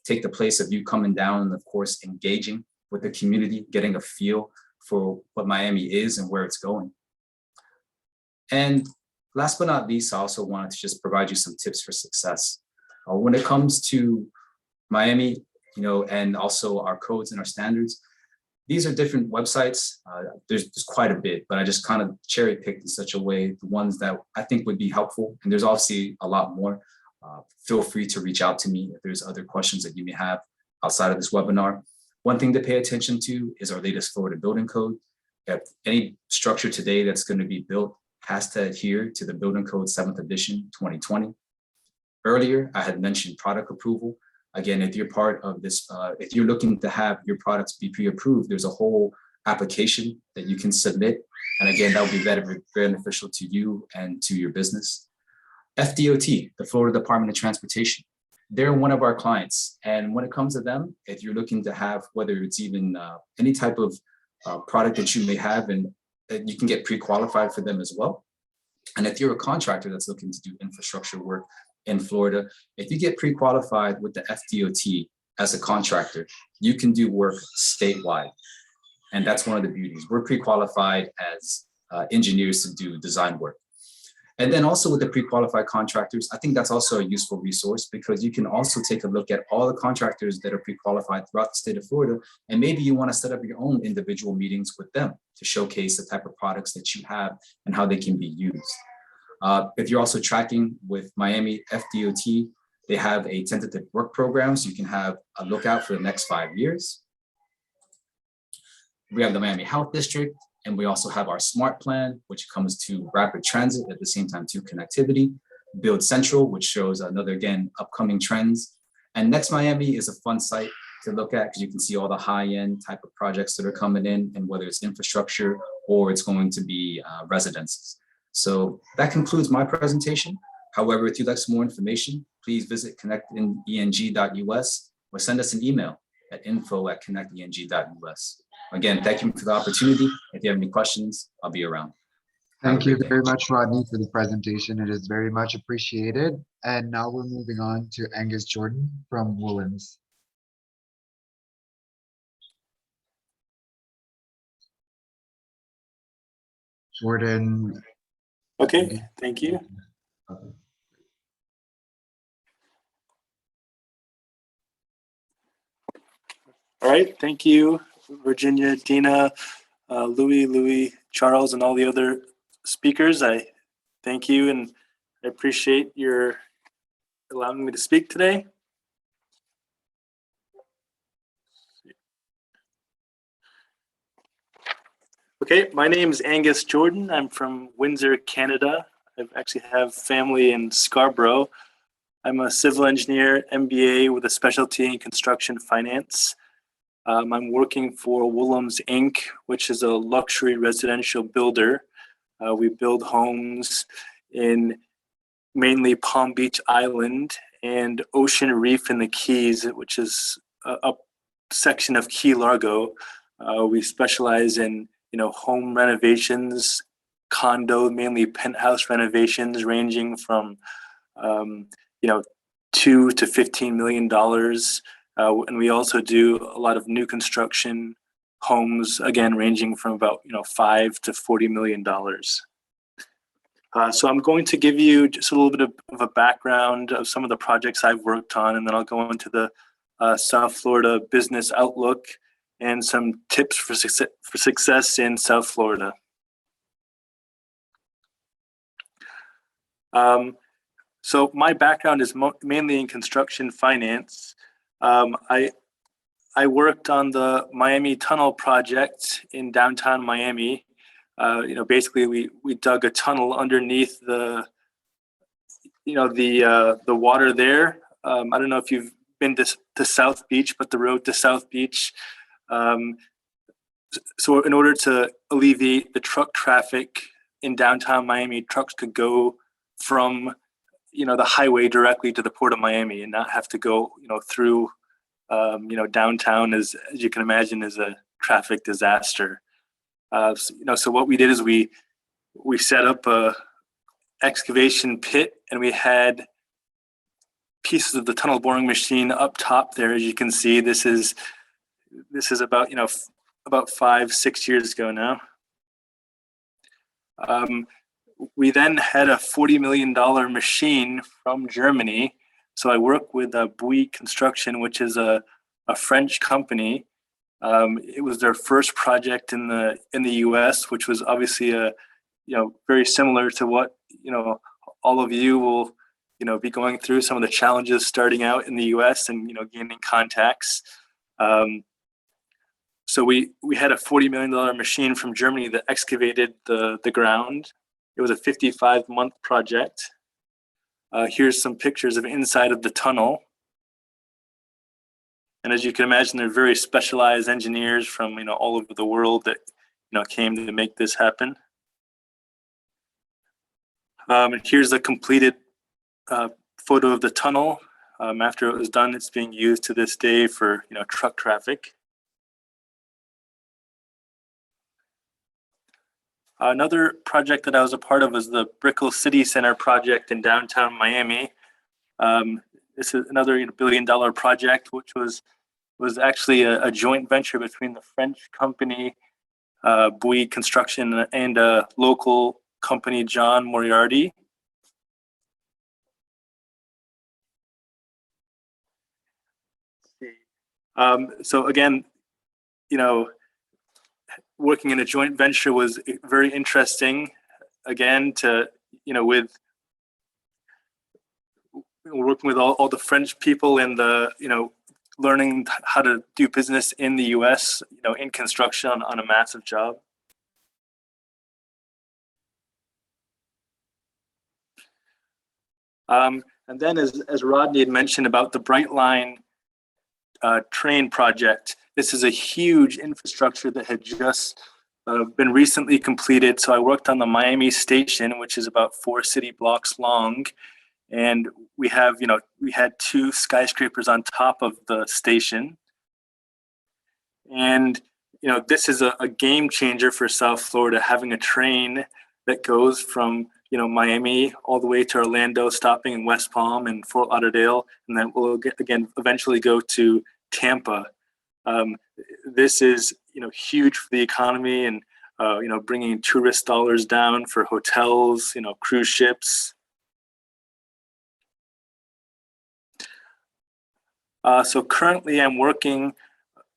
take the place of you coming down and, of course, engaging with the community, getting a feel for what Miami is and where it's going. And last but not least, I also wanted to just provide you some tips for success. When it comes to Miami, and also our codes and our standards, these are different websites. There's quite a bit, but I just kind of cherry picked in such a way, the ones that I think would be helpful. And there's obviously a lot more. Feel free to reach out to me if there's other questions that you may have outside of this webinar. One thing to pay attention to is our latest Florida building code. If any structure today that's going to be built has to adhere to the building code 7th edition 2020. Earlier, I had mentioned product approval. Again, if you're part of this, if you're looking to have your products be pre-approved, there's a whole application that you can submit. And again, that would be very beneficial to you and to your business. FDOT, the Florida Department of Transportation, they're one of our clients. And when it comes to them, if you're looking to have, whether it's even any type of product that you may have, and you can get pre-qualified for them as well. And if you're a contractor that's looking to do infrastructure work in Florida, if you get pre-qualified with the FDOT as a contractor, you can do work statewide. And that's one of the beauties. We're pre-qualified as engineers to do design work. And then also with the pre-qualified contractors, I think that's also a useful resource because you can also take a look at all the contractors that are pre-qualified throughout the state of Florida. And maybe you want to set up your own individual meetings with them to showcase the type of products that you have and how they can be used. If you're also tracking with Miami FDOT, they have a tentative work program, so you can have a lookout for the next 5 years. We have the Miami Health District, and we also have our SMART plan, which comes to rapid transit at the same time to connectivity. Build Central, which shows another, again, upcoming trends. And Next Miami is a fun site to look at because you can see all the high-end type of projects that are coming in, and whether it's infrastructure or it's going to be residences. So that concludes my presentation. However, if you'd like some more information, please visit connecteng.us or send us an email at info@connecteng.us. Again, thank you for the opportunity. If you have any questions, I'll be around. Thank you very much, Rodney, for the presentation. It is very much appreciated. And now we're moving on to Angus Jordan from Woolens. Jordan. Okay, thank you. Okay. All right, thank you, Virginia, Dina, Louis, Charles, and all the other speakers. I thank you and I appreciate your allowing me to speak today. Okay, my name is Angus Jordan. I'm from Windsor, Canada. I actually have family in Scarborough. I'm a civil engineer, MBA with a specialty in construction finance. I'm working for Woolens Inc., which is a luxury residential builder. We build homes in mainly Palm Beach Island and Ocean Reef in the Keys, which is a section of Key Largo. We specialize in home renovations, condo, mainly penthouse renovations, ranging from $2 to $15 million. And we also do a lot of new construction homes, again, ranging from about $5 to $40 million. So I'm going to give you just a little bit of a background of some of the projects I've worked on, and then I'll go into the South Florida business outlook and some tips for success in South Florida. So my background is mainly in construction finance. I worked on the Miami Tunnel project in downtown Miami. Basically we dug a tunnel underneath the water there. I don't know if you've been to South Beach, but the road to South Beach. So in order to alleviate the truck traffic in downtown Miami, trucks could go from the highway directly to the Port of Miami and not have to go through downtown, as you can imagine, is a traffic disaster. So what we did is we set up a excavation pit, and we had pieces of the tunnel boring machine up top there. As you can see, this is about 5-6 years ago now. We then had a $40 million machine from Germany. So I work with Bouygues Construction, which is a French company. It was their first project in the U.S., which was obviously very similar to what all of you will be going through, some of the challenges starting out in the U.S. and gaining contacts. So we had a $40 million machine from Germany that excavated the ground. It was a 55-month project. Here's some pictures of inside of the tunnel. And as you can imagine, they're very specialized engineers from all over the world that came to make this happen. And here's a completed photo of the tunnel. After it was done, it's being used to this day for truck traffic. Another project that I was a part of was the Brickell City Center project in downtown Miami. This is another $1 billion project, which was actually a joint venture between the French company Bouygues Construction and a local company, John Moriarty. So again, working in a joint venture was very interesting. Again, with working with all the French people and learning how to do business in the U.S. In construction on a massive job. And then as Rodney had mentioned about the Bright Line train project, this is a huge infrastructure that had just been recently completed. So I worked on the Miami station, which is about 4 city blocks long. And we had 2 skyscrapers on top of the station. And, this is a game changer for South Florida, having a train that goes from, Miami all the way to Orlando, stopping in West Palm and Fort Lauderdale, and then we'll eventually go to Tampa. This is, huge for the economy and, bringing tourist dollars down for hotels, cruise ships. So currently I'm working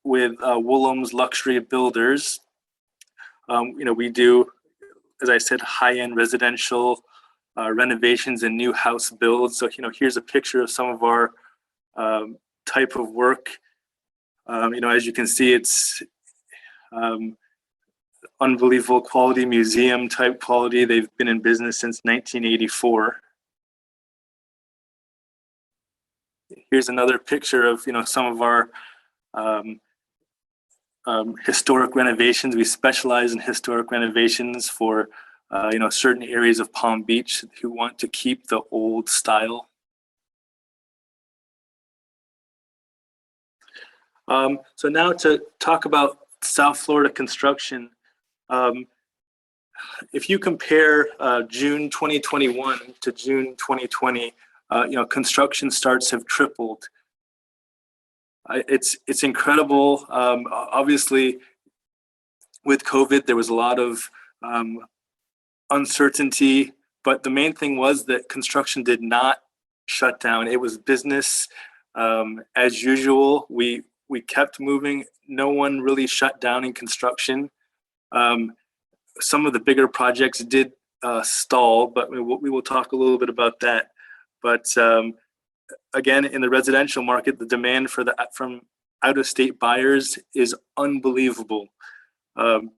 with Woolham's Luxury Builders. We do, as I said, high-end residential renovations and new house builds. So, here's a picture of some of our type of work. As you can see, it's unbelievable quality, museum type quality. They've been in business since 1984. Here's another picture of, some of our historic renovations. We specialize in historic renovations for, certain areas of Palm Beach who want to keep the old style. So now to talk about South Florida construction. If you compare June 2021 to June 2020, construction starts have tripled. It's incredible. Obviously, with COVID, there was a lot of uncertainty, but the main thing was that construction did not shut down. It was business as usual. We kept moving. No one really shut down in construction. Some of the bigger projects did stall, but we will talk a little bit about that. But again, in the residential market, the demand from out-of-state buyers is unbelievable.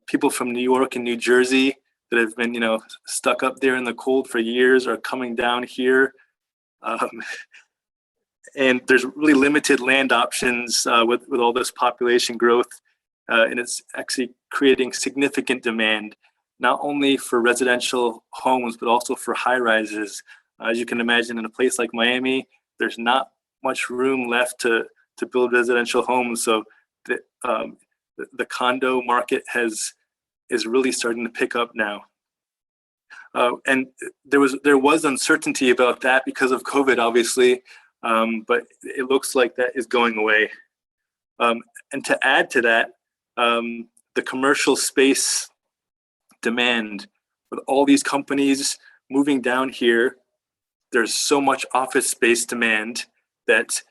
People from New York and New Jersey that have been, stuck up there in the cold for years are coming down here. And there's really limited land options with all this population growth. And it's actually creating significant demand, not only for residential homes, but also for high rises. As you can imagine, in a place like Miami, there's not much room left to build residential homes. So the condo market is really starting to pick up now. And there was uncertainty about that because of COVID, obviously, but it looks like that is going away. And to add to that, the commercial space demand, with all these companies moving down here, there's so much office space demand that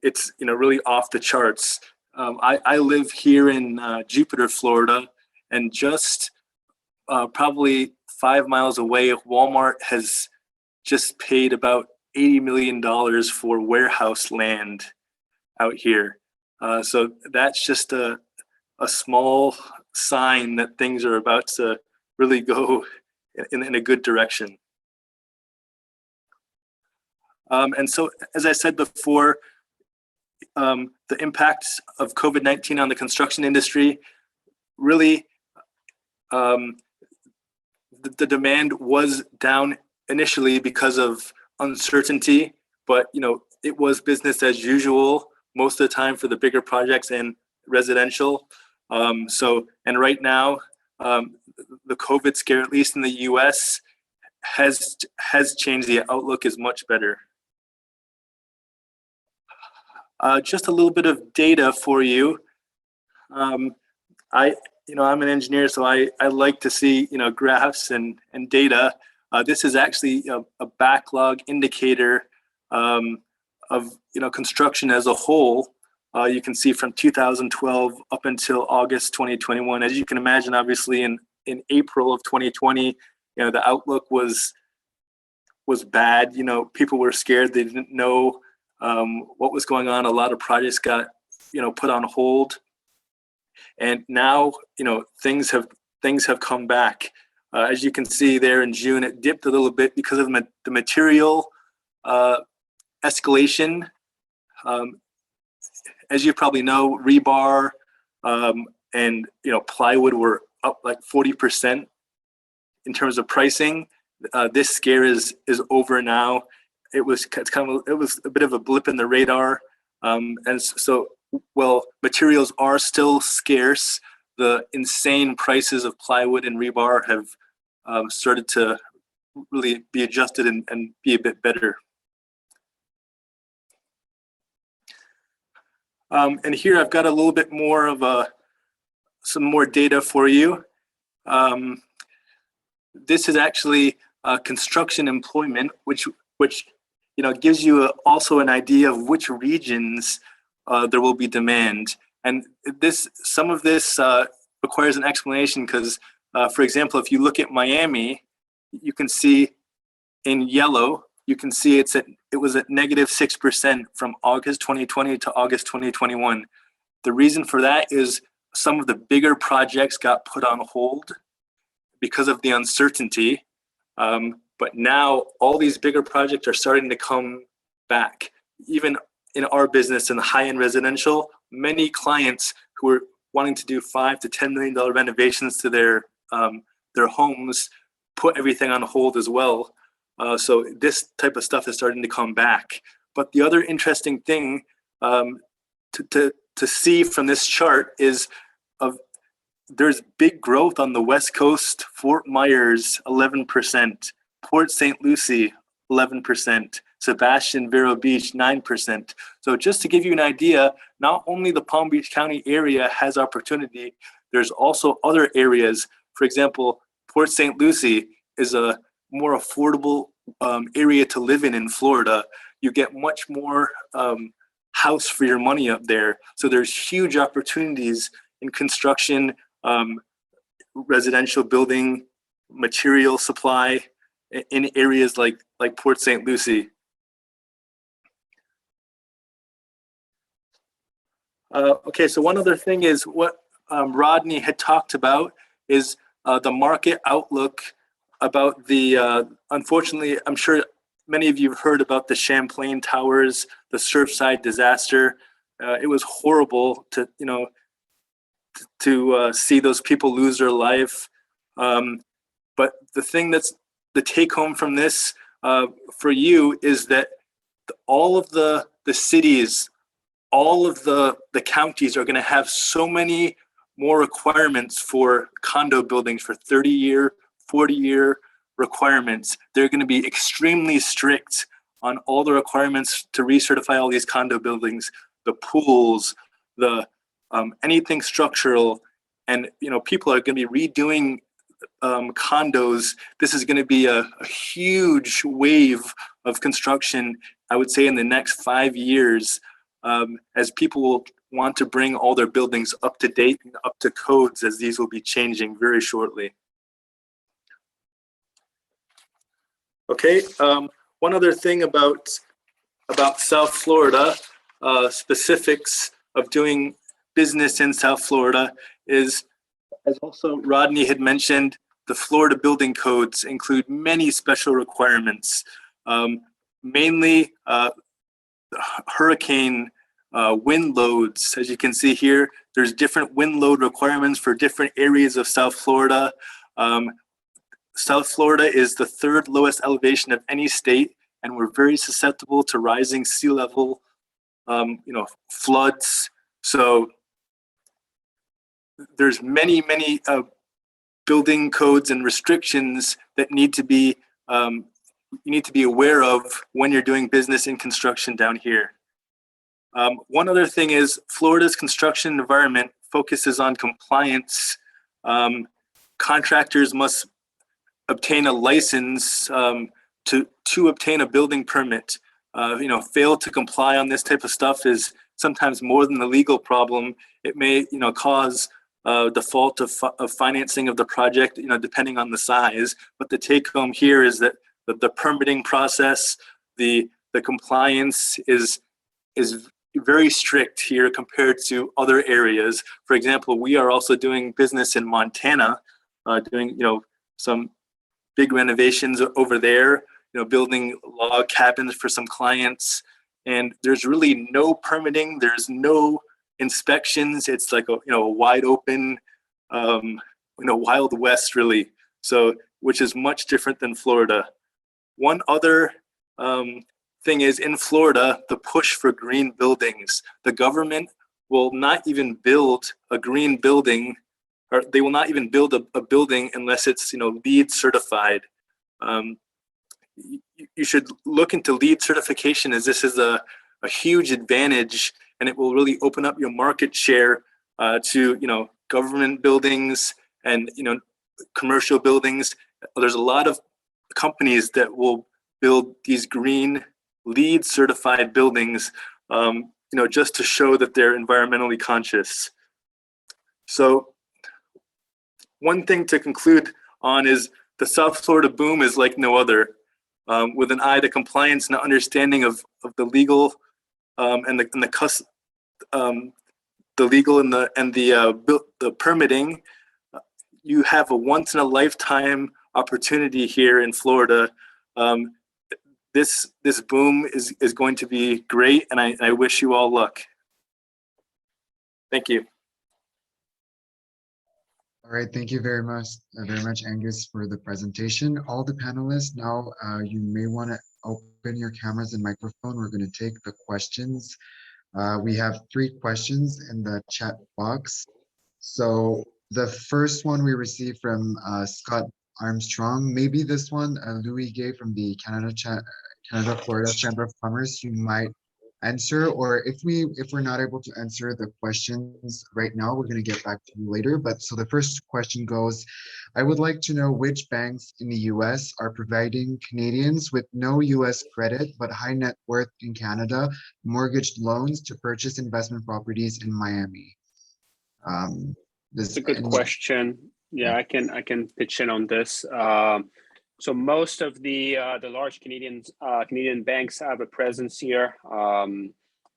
it's really off the charts. I live here in Jupiter, Florida, and just probably 5 miles away, Walmart has just paid about $80 million for warehouse land out here. So that's just a small sign that things are about to really go in a good direction. And so, as I said before, the impacts of COVID-19 on the construction industry, really, the demand was down initially because of uncertainty, but it was business as usual most of the time for the bigger projects and residential. And right now, the COVID scare, at least in the US, has changed. The outlook is much better. Just a little bit of data for you. I'm an engineer, so I like to see graphs and data. This is actually a backlog indicator of construction as a whole. You can see from 2012 up until August 2021. As you can imagine, obviously in April of 2020, the outlook was bad. People were scared. They didn't know what was going on. A lot of projects got put on hold, and now things have come back. As you can see there in June, it dipped a little bit because of the material escalation. As you probably know, rebar and plywood were up like 40% in terms of pricing. This scare is over now. It was a bit of a blip in the radar, and so while materials are still scarce, the insane prices of plywood and rebar have started to really be adjusted and be a bit better. And here I've got a little bit more of some more data for you. This is actually construction employment, which gives you also an idea of which regions there will be demand. And some of this requires an explanation because, for example, if you look at Miami, you can see in yellow, you can see it was at -6% from August 2020 to August 2021. The reason for that is some of the bigger projects got put on hold because of the uncertainty. But now all these bigger projects are starting to come back. Even in our business in the high-end residential, many clients who are wanting to do $5 to $10 million renovations to their homes put everything on hold as well. So this type of stuff is starting to come back. But the other interesting thing to see from this chart is there's big growth on the West Coast. Fort Myers, 11%. Port St. Lucie, 11%. Sebastian, Vero Beach, 9%. So just to give you an idea, not only the Palm Beach County area has opportunity, there's also other areas. For example, Port St. Lucie is a more affordable area to live in Florida. You get much more house for your money up there. So there's huge opportunities in construction, residential building, material supply in areas like Port St. Lucie. Okay, so one other thing is what Rodney had talked about is the market outlook about the, unfortunately, I'm sure many of you have heard about the Champlain Towers, the Surfside disaster. It was horrible to see those people lose their life. But the thing that's the take home from this for you is that all of the cities, all of the counties are going to have so many more requirements for condo buildings, for 30-year, 40-year requirements. They're going to be extremely strict on all the requirements to recertify all these condo buildings, the pools, the anything structural, and people are going to be redoing condos. This is going to be a huge wave of construction, I would say, in the next 5 years, as people will want to bring all their buildings up to date and up to codes, as these will be changing very shortly. Okay, one other thing about South Florida, specifics of doing business in South Florida is, as also Rodney had mentioned, the Florida building codes include many special requirements, mainly hurricane wind loads. As you can see here, there's different wind load requirements for different areas of South Florida. South Florida is the third lowest elevation of any state, and we're very susceptible to rising sea level, floods. So there's many building codes and restrictions that need to be you need to be aware of when you're doing business in construction down here. One other thing is Florida's construction environment focuses on compliance. Contractors must obtain a license to obtain a building permit. Fail to comply on this type of stuff is sometimes more than the legal problem. It may cause default of financing of the project, depending on the size. But the take home here is that the permitting process, the compliance is very strict here compared to other areas. For example, we are also doing business in Montana, doing some big renovations over there, building log cabins for some clients. And there's really no permitting. There's no inspections. It's like a wide open, Wild West really. So, which is much different than Florida. One other thing is, in Florida, the push for green buildings. The government will not even build a green building, or they will not even build a building unless it's LEED certified. You should look into LEED certification, as this is a huge advantage, and it will really open up your market share to government buildings and commercial buildings. There's a lot of companies that will build these green LEED certified buildings, just to show that they're environmentally conscious. So one thing to conclude on is the South Florida boom is like no other. With an eye to compliance and understanding of the legal and the legal and the permitting, you have a once in a lifetime opportunity here in Florida. This boom is going to be great, and I wish you all luck. Thank you. All right, thank you very much, Angus, for the presentation. All the panelists, now you may want to open your cameras and microphone. We're going to take the questions. We have 3 questions in the chat box. So the first one we received from Scott Armstrong, maybe this one, Louis Gay from the Canada-Florida Chamber of Commerce, you might answer, or if we're not able to answer the questions right now, we're going to get back to you later. But so the first question goes, I would like to know which banks in the US are providing Canadians with no US credit but high net worth in Canada mortgaged loans to purchase investment properties in Miami. That's a good question. Yeah, I can pitch in on this. So most of the large Canadian banks have a presence here.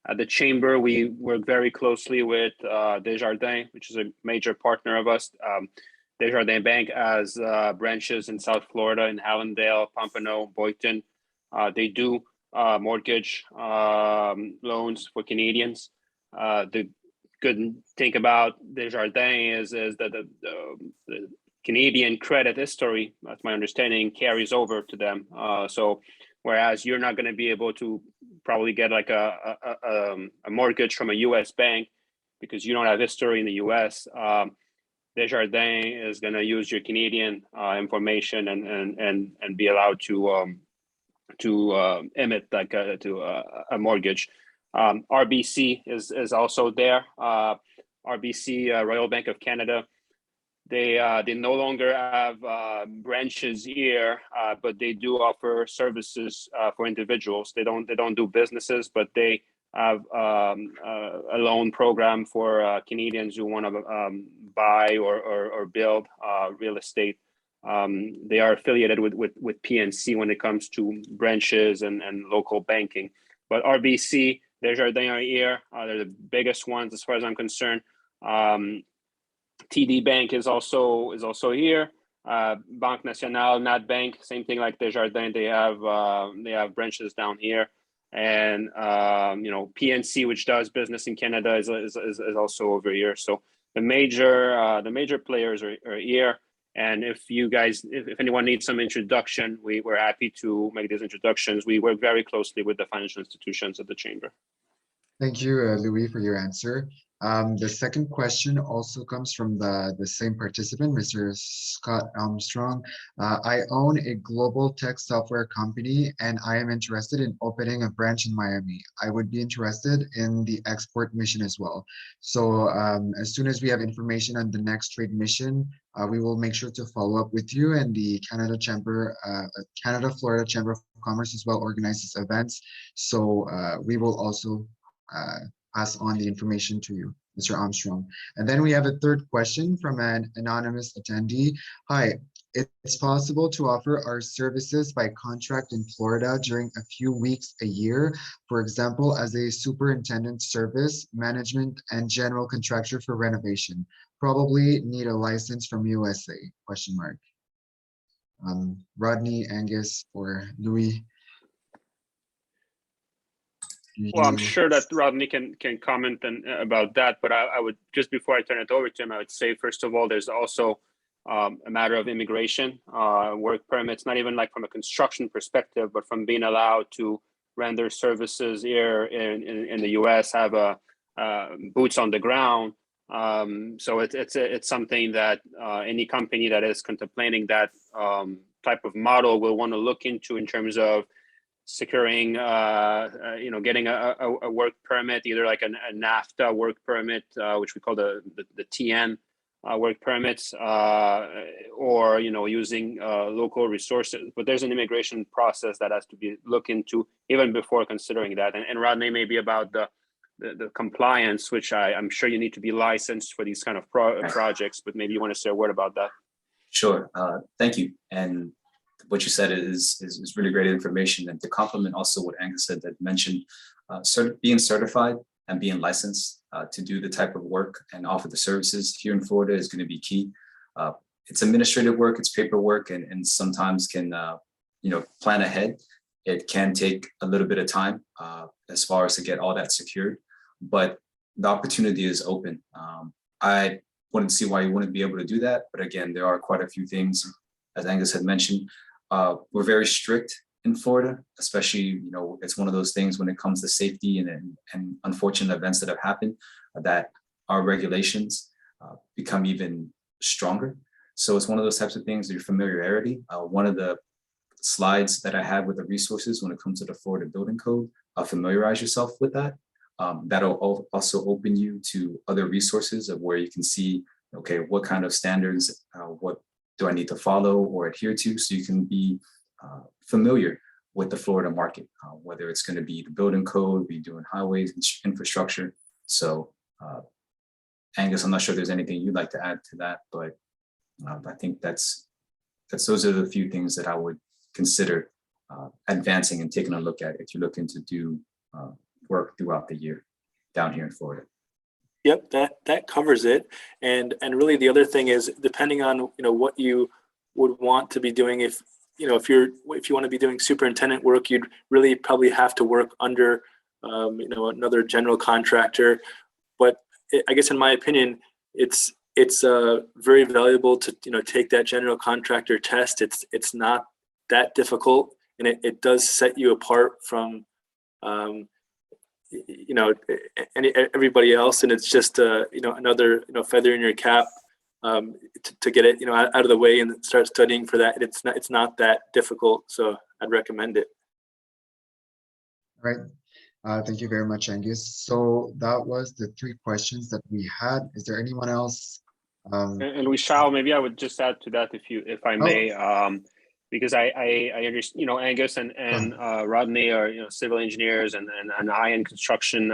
At the Chamber, we work very closely with Desjardins, which is a major partner of us. Desjardins Bank has branches in South Florida, in Hallandale, Pompano, Boynton. They do mortgage loans for Canadians. The good thing about Desjardins is that the Canadian credit history, that's my understanding, carries over to them. So whereas you're not going to be able to probably get like a mortgage from a U.S. bank because you don't have history in the U.S., Desjardins is going to use your Canadian information and be allowed to emit like a mortgage. RBC is also there. RBC, Royal Bank of Canada. They no longer have branches here, but they do offer services for individuals. They don't do businesses, but they have a loan program for Canadians who want to buy or build real estate. They are affiliated with PNC when it comes to branches and local banking. But RBC, Desjardins are here. They're the biggest ones as far as I'm concerned. TD Bank is also here. Banque Nationale, Nat Bank, same thing like Desjardins. They have branches down here, and PNC, which does business in Canada, is also over here. So the major players are here. And if anyone needs some introduction, we're happy to make these introductions. We work very closely with the financial institutions at the Chamber. Thank you, Louis, for your answer. The second question also comes from the same participant, Mr. Scott Armstrong. I own a global tech software company and I am interested in opening a branch in Miami. I would be interested in the export mission as well. So as soon as we have information on the next trade mission, we will make sure to follow up with you, and the Canada-Florida Chamber of Commerce as well organizes events. So we will also pass on the information to you, Mr. Armstrong. And then we have a third question from an anonymous attendee. Hi, it's possible to offer our services by contract in Florida during a few weeks a year, for example, as a superintendent service, management, and general contractor for renovation. Probably need a license from USA, question mark. Rodney, Angus, or Louis? Well, I'm sure that Rodney can comment about that, but I would, just before I turn it over to him, I would say, first of all, there's also a matter of immigration, work permits, not even like from a construction perspective, but from being allowed to render services here in the US, have boots on the ground. So it's something that any company that is contemplating that type of model will want to look into in terms of securing, getting a work permit, either like a NAFTA work permit, which we call the TN work permits, or using local resources. But there's an immigration process that has to be looked into even before considering that. And Rodney, maybe about the compliance, which I'm sure you need to be licensed for these kind of projects, but maybe you want to say a word about that. Sure. Thank you. And what you said is really great information. And to complement also what Angus said, that mentioned being certified and being licensed to do the type of work and offer the services here in Florida is going to be key. It's administrative work, it's paperwork, and sometimes can plan ahead. It can take a little bit of time as far as to get all that secured, but the opportunity is open. I wouldn't see why you wouldn't be able to do that, but again, there are quite a few things, as Angus had mentioned. We're very strict in Florida, especially, it's one of those things when it comes to safety and unfortunate events that have happened, that our regulations become even stronger. So it's one of those types of things, your familiarity. One of the slides that I have with the resources when it comes to the Florida Building Code, familiarize yourself with that. That'll also open you to other resources of where you can see, okay, what kind of standards, what do I need to follow or adhere to, so you can be familiar with the Florida market, whether it's going to be the building code, be doing highways, infrastructure. So Angus, I'm not sure if there's anything you'd like to add to that, but I think that's those are the few things that I would consider advancing and taking a look at if you're looking to do work throughout the year down here in Florida. Yep, that covers it. And really the other thing is, depending on what you would want to be doing, if you want to be doing superintendent work, you'd really probably have to work under another general contractor. But I guess in my opinion, it's very valuable to take that general contractor test. It's not that difficult, and it does set you apart from everybody else, and it's just another feather in your cap to get it out of the way and start studying for that. It's not that difficult, so I'd recommend it. All right. Thank you very much, Angus. So that was the 3 questions that we had. Is there anyone else? And we shall, maybe I would just add to that if I may, because I understand, Angus and Rodney are civil engineers and high-end construction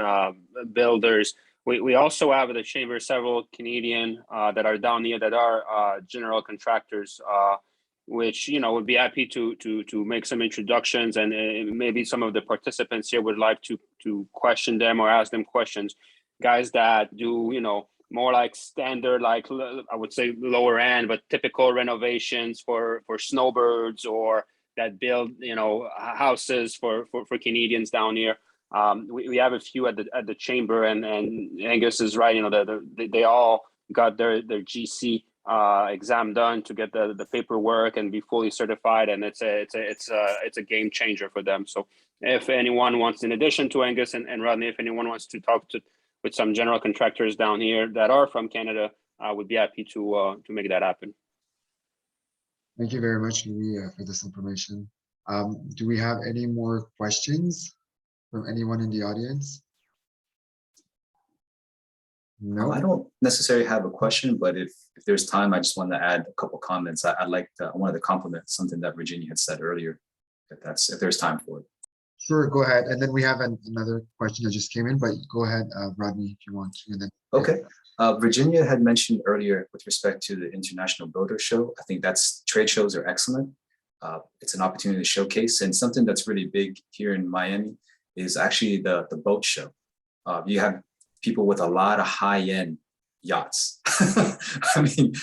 builders. We also have at the chamber several Canadian that are down here that are general contractors, which would be happy to make some introductions, and maybe some of the participants here would like to question them or ask them questions. Guys that do more like standard, like I would say lower end, but typical renovations for snowbirds, or that build houses for Canadians down here. We have a few at the chamber, and Angus is right. They all got their GC exam done to get the paperwork and be fully certified, and it's a game changer for them. So if anyone wants, in addition to Angus and Rodney, if anyone wants to talk with some general contractors down here that are from Canada, I would be happy to make that happen. Thank you very much, Louis, for this information. Do we have any more questions from anyone in the audience? No, I don't necessarily have a question, but if there's time, I just want to add a couple comments. I wanted to compliment something that Virginia had said earlier, if there's time for it. Sure, go ahead. And then we have another question that just came in, but go ahead, Rodney, if you want to. And then, okay. Virginia had mentioned earlier with respect to the International Builder Show. I think trade shows are excellent. It's an opportunity to showcase, and something that's really big here in Miami is actually the boat show. You have people with a lot of high-end, yachts. I mean,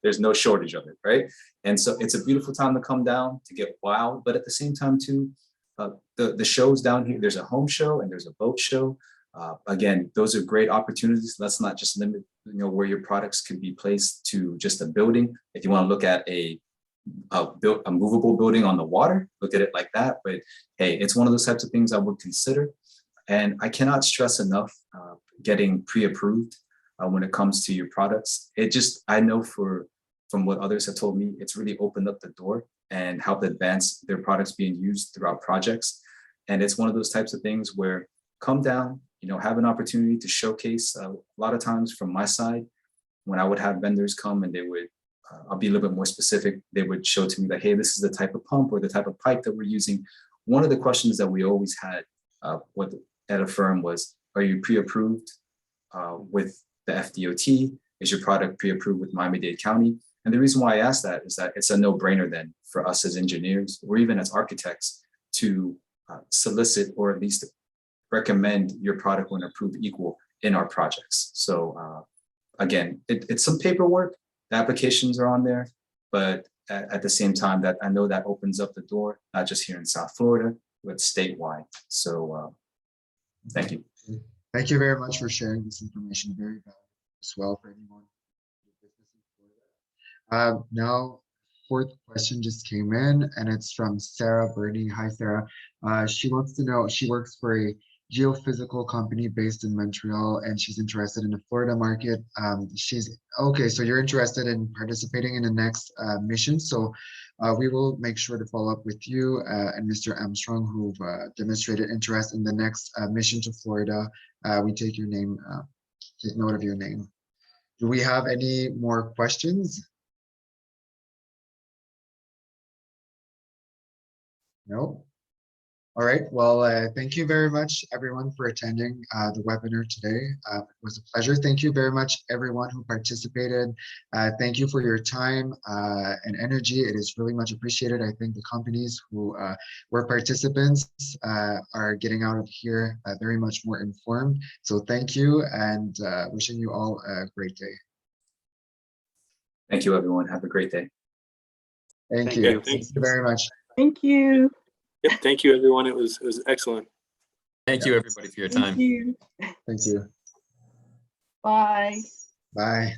there's no shortage of it, right? And so it's a beautiful time to come down to get wild, but at the same time too, the shows down here, there's a home show and there's a boat show. Again, those are great opportunities. Let's not just limit, where your products can be placed to just a building. If you want to look at a movable building on the water, look at it like that. But hey, it's one of those types of things I would consider. And I cannot stress enough getting pre-approved when it comes to your products. I know from what others have told me, it's really opened up the door and helped advance their products being used throughout projects. And it's one of those types of things where come down, have an opportunity to showcase. A lot of times from my side, when I would have vendors come and they would, I'll be a little bit more specific, they would show to me that, hey, this is the type of pump or the type of pipe that we're using. One of the questions that we always had at a firm was, are you pre-approved with the FDOT? Is your product pre-approved with Miami-Dade County? And the reason why I ask that is that it's a no-brainer then for us as engineers or even as architects to solicit or at least recommend your product when approved equal in our projects. So again, it's some paperwork, the applications are on there, but at the same time that I know that opens up the door, not just here in South Florida, but statewide. So thank you. Thank you very much for sharing this information. Very valuable as well for anyone. Now, fourth question just came in, and it's from Sarah Bernie. Hi, Sarah. She wants to know, she works for a geophysical company based in Montreal, and she's interested in the Florida market. Okay, so you're interested in participating in the next mission. So we will make sure to follow up with you and Mr. Armstrong, who've demonstrated interest in the next mission to Florida. We take your name, take note of your name. Do we have any more questions? No. All right. Well, thank you very much, everyone, for attending the webinar today. It was a pleasure. Thank you very much, everyone who participated. Thank you for your time and energy. It is really much appreciated. I think the companies who were participants are getting out of here very much more informed. So thank you, and wishing you all a great day. Thank you, everyone. Have a great day. Thank you. Thank you very much. Thank you. Yep, thank you, everyone. It was excellent. Thank you, everybody, for your time. Thank you. Thank you. Bye. Bye.